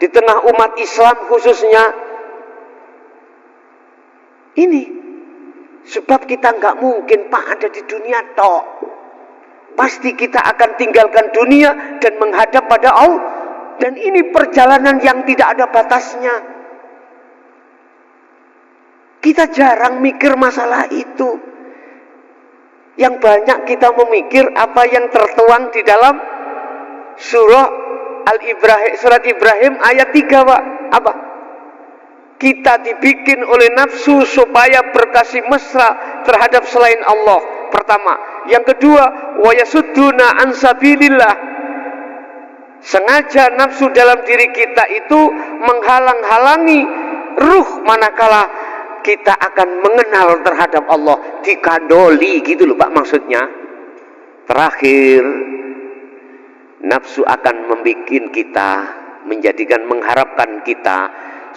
di tengah umat Islam khususnya? Ini sebab kita nggak mungkin, Pak, ada di dunia tok. Pasti kita akan tinggalkan dunia dan menghadap pada Allah. Dan ini perjalanan yang tidak ada batasnya. Kita jarang mikir masalah itu. Yang banyak kita memikir apa yang tertuang di dalam surah Al-Ibrahim, surat Ibrahim ayat 3, Pak. Apa? Kita dibikin oleh nafsu supaya berkasih mesra terhadap selain Allah. Pertama. Yang kedua, wa yasudduna an sabilillah. Sengaja nafsu dalam diri kita itu menghalang-halangi ruh manakala kita akan mengenal terhadap Allah, dikandoli gitu loh, Pak, maksudnya. Terakhir, nafsu akan membuat kita, mengharapkan kita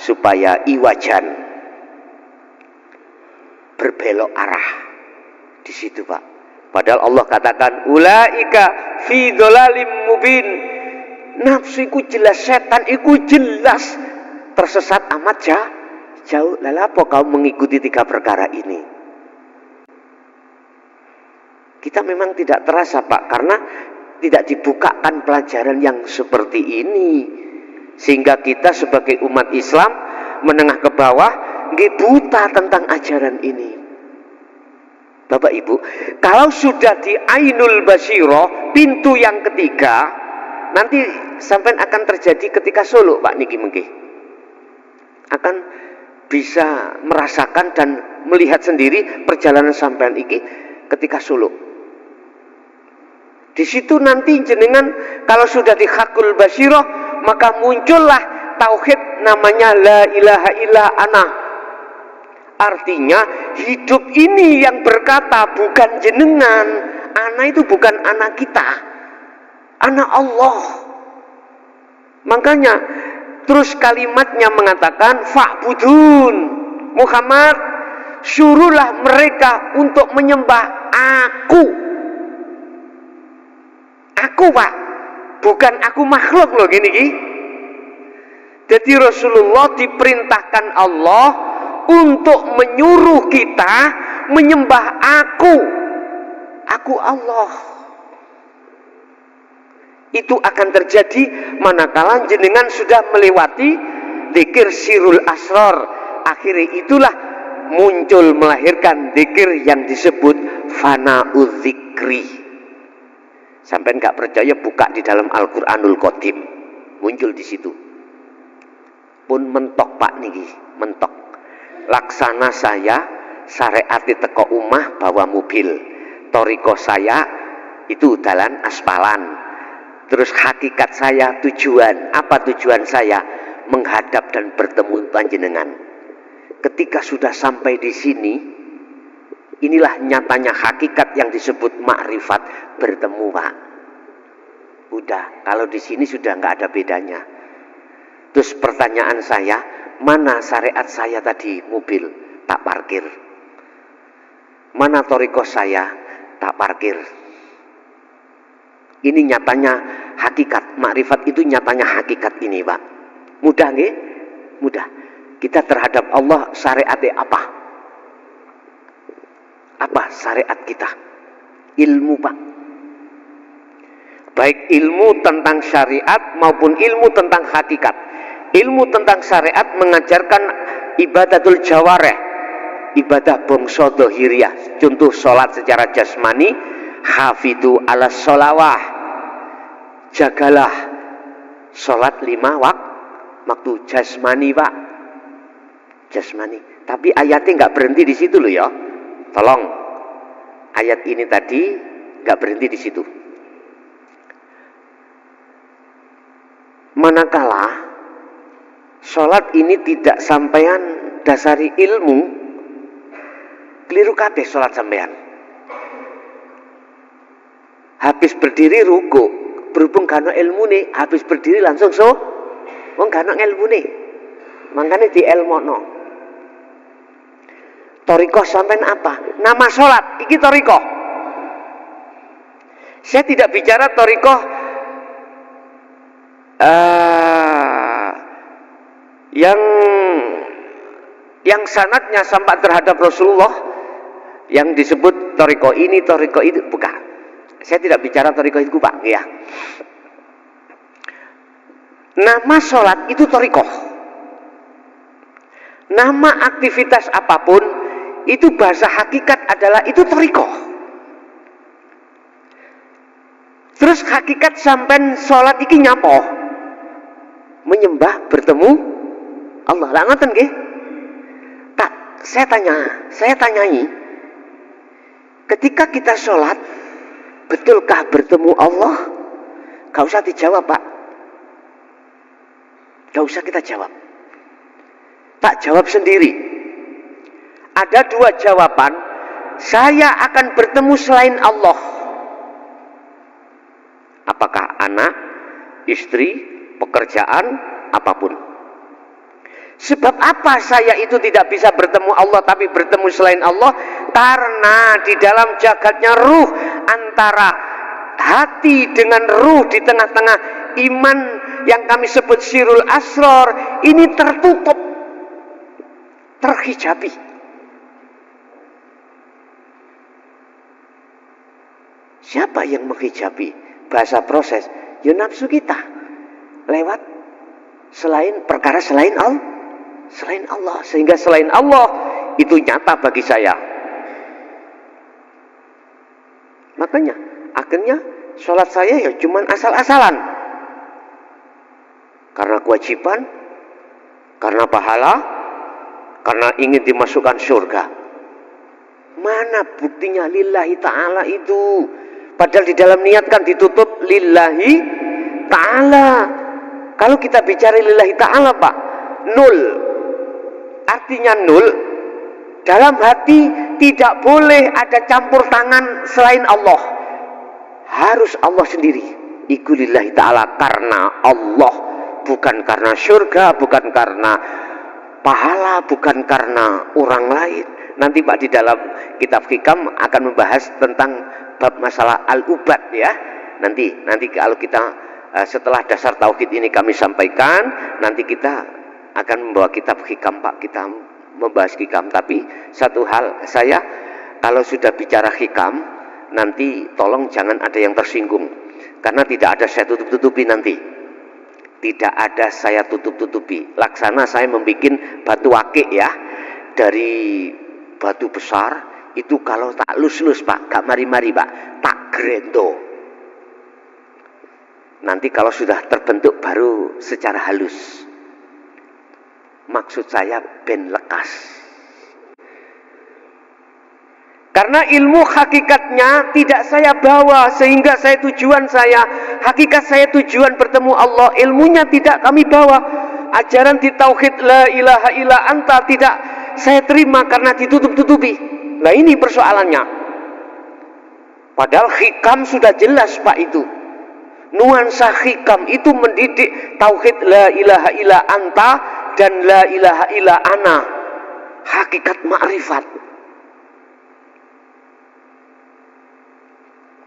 supaya iwajan, berbelok arah di situ, Pak. Padahal Allah katakan ulaika fi dhalalim mubin. Nafsu iku jelas, setan iku jelas tersesat amat jauh. Lalu apa kau mengikuti 3 perkara ini? Kita memang tidak terasa, Pak, karena tidak dibukakan pelajaran yang seperti ini, sehingga kita sebagai umat Islam menengah ke bawah nggih buta tentang ajaran ini. Bapak Ibu, kalau sudah di Ainul Basyirah, pintu yang ketiga, nanti sampai akan terjadi ketika suluk, Pak niki mengki. Akan bisa merasakan dan melihat sendiri perjalanan sampean iki ketika suluk. Di situ nanti jenengan kalau sudah di Hakul Basyirah, maka muncullah tauhid namanya la ilaha illa ana. Artinya hidup ini yang berkata bukan jenengan, ana itu bukan anak kita, anak Allah. Makanya terus kalimatnya mengatakan fa'budun, Muhammad suruhlah mereka untuk menyembah aku. Aku, Pak, bukan aku makhluk loh gini. Jadi Rasulullah diperintahkan Allah untuk menyuruh kita menyembah aku Allah. Itu akan terjadi manakala jenengan sudah melewati dzikir sirul asrar. Akhirnya itulah muncul melahirkan dzikir yang disebut fana'udz dzikri. Sampai nggak percaya buka di dalam Al-Qur'anul Qadim, muncul di situ. Pun mentok, Pak niki, mentok. Laksana saya syariat teko umah bawa mobil. Toriko saya itu dalan aspalan. Terus hakikat saya tujuan, apa tujuan saya? Menghadap dan bertemu panjenengan. Ketika sudah sampai di sini, inilah nyatanya hakikat yang disebut makrifat, bertemu, Pak. Udah, kalau di sini sudah nggak ada bedanya. Terus pertanyaan saya, mana syariat saya tadi mobil? Tak parkir. Mana toriko saya? Tak parkir. Ini nyatanya hakikat, makrifat itu nyatanya hakikat ini, Pak. Mudah nggih? Mudah. Kita terhadap Allah syariatnya apa? Apa syariat kita? Ilmu, Pak. baik ilmu tentang syariat maupun ilmu tentang hakikat. Ilmu tentang syariat mengajarkan ibadatul jawareh, ibadah bangsa dohiriyah, contoh sholat secara jasmani, hafidhu ala sholawah, jagalah sholat 5 waktu jasmani pak, jasmani. Tapi ayatnya nggak berhenti di situ loh ya, tolong, ayat ini tadi nggak berhenti di situ. Manakala sholat ini tidak sampean dasari ilmu, keliru kabeh sholat sampean. Habis berdiri ruku, berhubung gak ilmu nih, habis berdiri langsung wong gak ilmu nih, makanya di ilmono. Torikoh sampean apa? Nama sholat, iki torikoh. Saya tidak bicara torikoh yang sanadnya sampai terhadap Rasulullah, yang disebut toriko ini, toriko itu, bukan. Saya tidak bicara toriko itu pak, ya. Nama sholat itu toriko. Nama aktivitas apapun itu bahasa hakikat adalah itu toriko. Terus hakikat sampai sholat iki nyapo? Menyembah, bertemu Allah. Lah ngoten nggih? Tak, saya tanyai, ketika kita sholat, betulkah bertemu Allah? Gak usah dijawab pak, gak usah kita jawab, tak jawab sendiri. Ada 2 jawaban. Saya akan bertemu selain Allah. Apakah anak, istri, pekerjaan, apapun. Sebab apa saya itu tidak bisa bertemu Allah tapi bertemu selain Allah? Karena di dalam jagatnya ruh, antara hati dengan ruh di tengah-tengah iman yang kami sebut sirul asror ini tertutup, terhijabi. Siapa yang menghijabi? Bahasa proses, ya nafsu kita lewat perkara selain Allah, sehingga selain Allah itu nyata bagi saya. Makanya akhirnya sholat saya ya cuman asal-asalan, karena kewajiban, karena pahala, karena ingin dimasukkan surga. Mana buktinya lillahi ta'ala itu? Padahal di dalam niat kan ditutup lillahi ta'ala. Kalau kita bicara lillahi ta'ala pak, nul. Artinya nul. Dalam hati tidak boleh ada campur tangan selain Allah. Harus Allah sendiri. Iku lillahi ta'ala, karena Allah. Bukan karena surga, bukan karena pahala, bukan karena orang lain. Nanti pak di dalam kitab hikam akan membahas tentang bab masalah al-ubad ya. Nanti kalau kita setelah dasar tauhid ini kami sampaikan, nanti kita akan membawa kitab hikam pak, kita membahas hikam. Tapi satu hal, saya kalau sudah bicara hikam nanti tolong jangan ada yang tersinggung, karena tidak ada saya tutup-tutupi nanti. Tidak ada saya tutup-tutupi. Laksana saya membuat batu akik ya, dari batu besar itu kalau tak lus-lus pak, gak mari-mari pak, tak grendo. Nanti kalau sudah terbentuk baru secara halus. Maksud saya ben lekas. Karena ilmu hakikatnya tidak saya bawa, sehingga tujuan saya, hakikat saya tujuan bertemu Allah, ilmunya tidak kami bawa. Ajaran di tauhid la ilaha illa anta tidak saya terima karena ditutup-tutupi. Nah ini persoalannya. Padahal hikam sudah jelas pak itu. Nuansa hikam itu mendidik tauhid la ilaha illa anta dan la ilaha illa ana. Hakikat ma'rifat.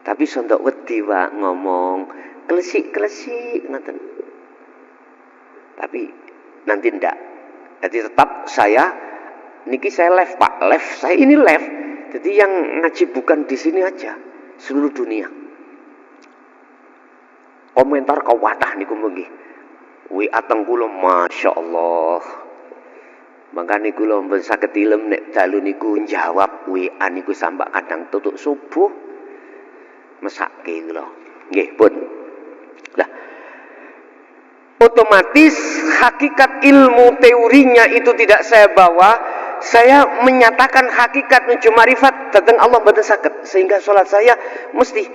Tapi sondok wedi pak ngomong klesik-klesik ngoten. Tapi nanti ndak. Jadi tetap saya niki saya live pak, live saya ini live. Jadi yang ngaji bukan di sini aja, seluruh dunia. Komentar kawadah niku nggih. WA teng kula masyaallah. Mangkane kula mboten saged tilem nek dalu niku njawab WA niku sampai kadang tutuk subuh mesake kula. Nggih, pun. Lah otomatis hakikat ilmu teorinya itu tidak saya bawa, saya menyatakan hakikat nuju marifat datang Allah mboten saged, sehingga sholat saya mesti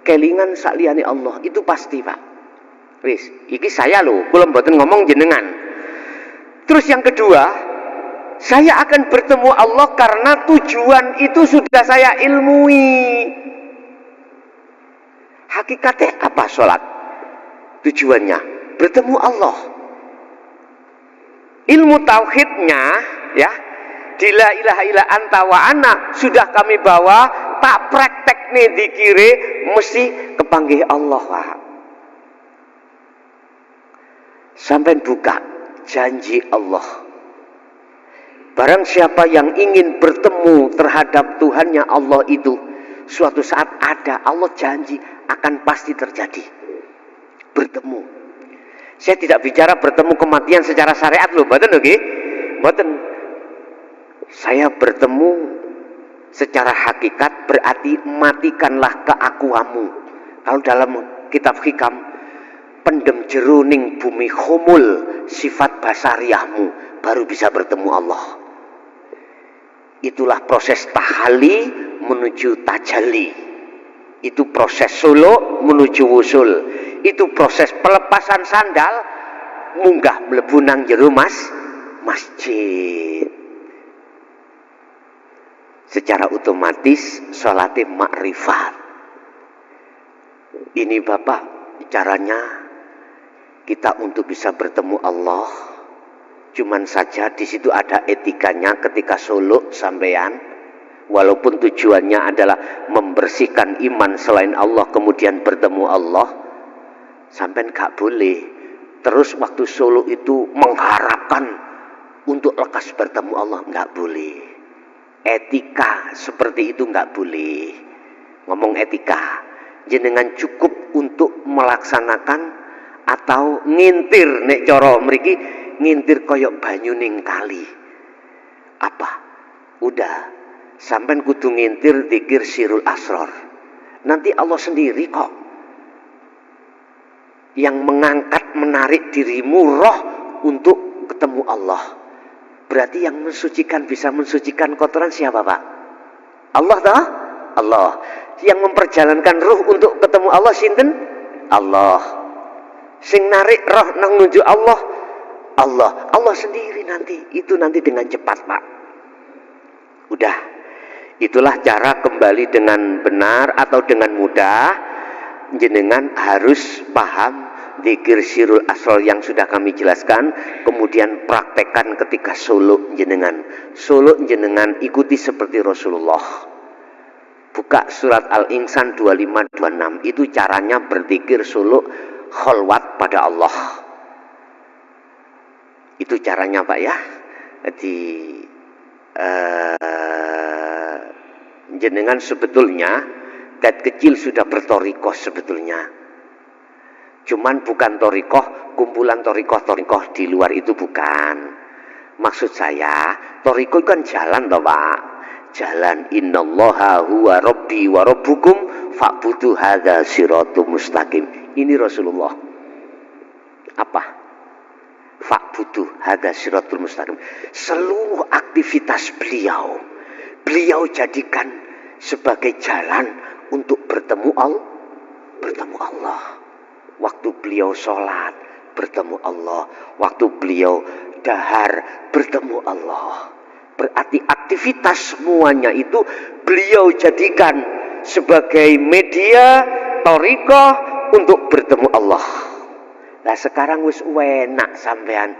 kelingan sakliyane Allah, itu pasti Pak. Wis, iki saya lho, kula mboten ngomong jenengan. Terus yang kedua, saya akan bertemu Allah karena tujuan itu sudah saya ilmui. Hakikatnya apa sholat? Tujuannya bertemu Allah. Ilmu tauhidnya ya, di la ilaha illa anta wa ana sudah kami bawa, tak praktek nih dikire mesti kepanggih Allah Pak. Sampai buka janji Allah. Barang siapa yang ingin bertemu terhadap Tuhannya Allah itu, suatu saat ada, Allah janji akan pasti terjadi. Bertemu. Saya tidak bicara bertemu kematian secara syariat loh, mboten lho nggih. Mboten. Saya bertemu secara hakikat berarti matikanlah keakuanmu. Kalau dalam kitab hikam, pendem jeruning bumi khumul sifat basariahmu, baru bisa bertemu Allah. Itulah proses tahalli menuju tajalli. Itu proses suluk menuju wusul. Itu proses pelepasan sandal munggah mlebu nang jero masjid. Secara otomatis salate makrifat. Ini Bapak caranya kita untuk bisa bertemu Allah. Cuman saja di situ ada etikanya ketika suluk sampean, walaupun tujuannya adalah membersihkan iman selain Allah kemudian bertemu Allah, sampean gak boleh terus waktu suluk itu mengharapkan untuk lekas bertemu Allah, gak boleh. Etika seperti itu gak boleh. Ngomong etika, jenengan cukup untuk melaksanakan atau ngintir nek cara mriki, ngintir koyok banyu ning kali. Apa? Udah, sampean kudu ngintir zikir sirul asror. Nanti Allah sendiri kok yang mengangkat, menarik dirimu roh untuk ketemu Allah. Berarti yang mensucikan, bisa mensucikan kotoran siapa Pak? Allah toh? Allah. Yang memperjalankan ruh untuk ketemu Allah sinten? Allah. Sing narik roh nang nuju Allah, Allah. Allah sendiri nanti. Itu nanti dengan cepat Pak. Udah. Itulah cara kembali dengan benar atau dengan mudah. Jenengan harus paham zikir sirul asror yang sudah kami jelaskan, kemudian praktekkan ketika suluk jenengan. Suluk jenengan ikuti seperti Rasulullah. Buka surat Al-Insan 25-26, itu caranya berzikir suluk kholwat pada Allah. Itu caranya Pak ya. Jadi jenengan sebetulnya dat kecil sudah bertorikoh sebetulnya. Cuman bukan torikoh, kumpulan torikoh di luar itu bukan. Maksud saya, torikoh kan jalan toh Pak. Jalan innallaha huwa rabbi wa rabbukum fa'budu hadza siratum mustaqim. Ini Rasulullah. Apa? Fa'budu hadza siratul mustaqim. Seluruh aktivitas beliau jadikan sebagai jalan untuk bertemu Allah. Waktu beliau sholat, bertemu Allah. Waktu beliau dahar, bertemu Allah. Berarti aktivitas semuanya itu beliau jadikan sebagai media thariqah untuk bertemu Allah. Nah sekarang wis enak sampean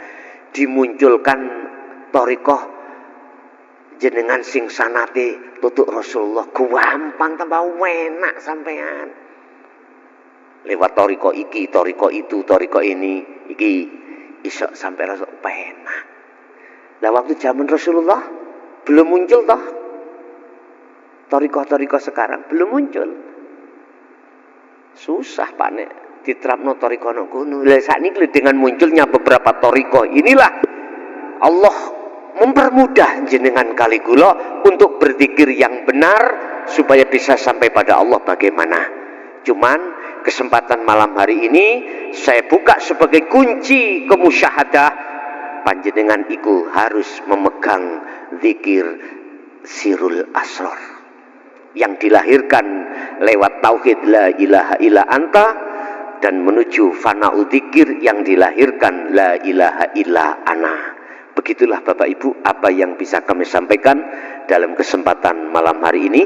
dimunculkan thariqah jenengan sing sanate tutuk Rasulullah, gampang tambah enak sampean. Lewat toriko iki, toriko itu, toriko ini, iki iso sampai rasa enak. Nah waktu zaman Rasulullah belum muncul toh. Toriko sekarang belum muncul. Susah Pak nek diterapno toriko kono. Lah sakniki dengan munculnya beberapa toriko inilah Allah mempermudah jenengan kali kula untuk berzikir yang benar supaya bisa sampai pada Allah bagaimana. Cuman kesempatan malam hari ini saya buka sebagai kunci kemusyahadah, panjenengan iku harus memegang zikir sirul asrar yang dilahirkan lewat tauhid la ilaha illa anta dan menuju fana'u dzikir yang dilahirkan la ilaha illa ana. Begitulah Bapak Ibu apa yang bisa kami sampaikan dalam kesempatan malam hari ini.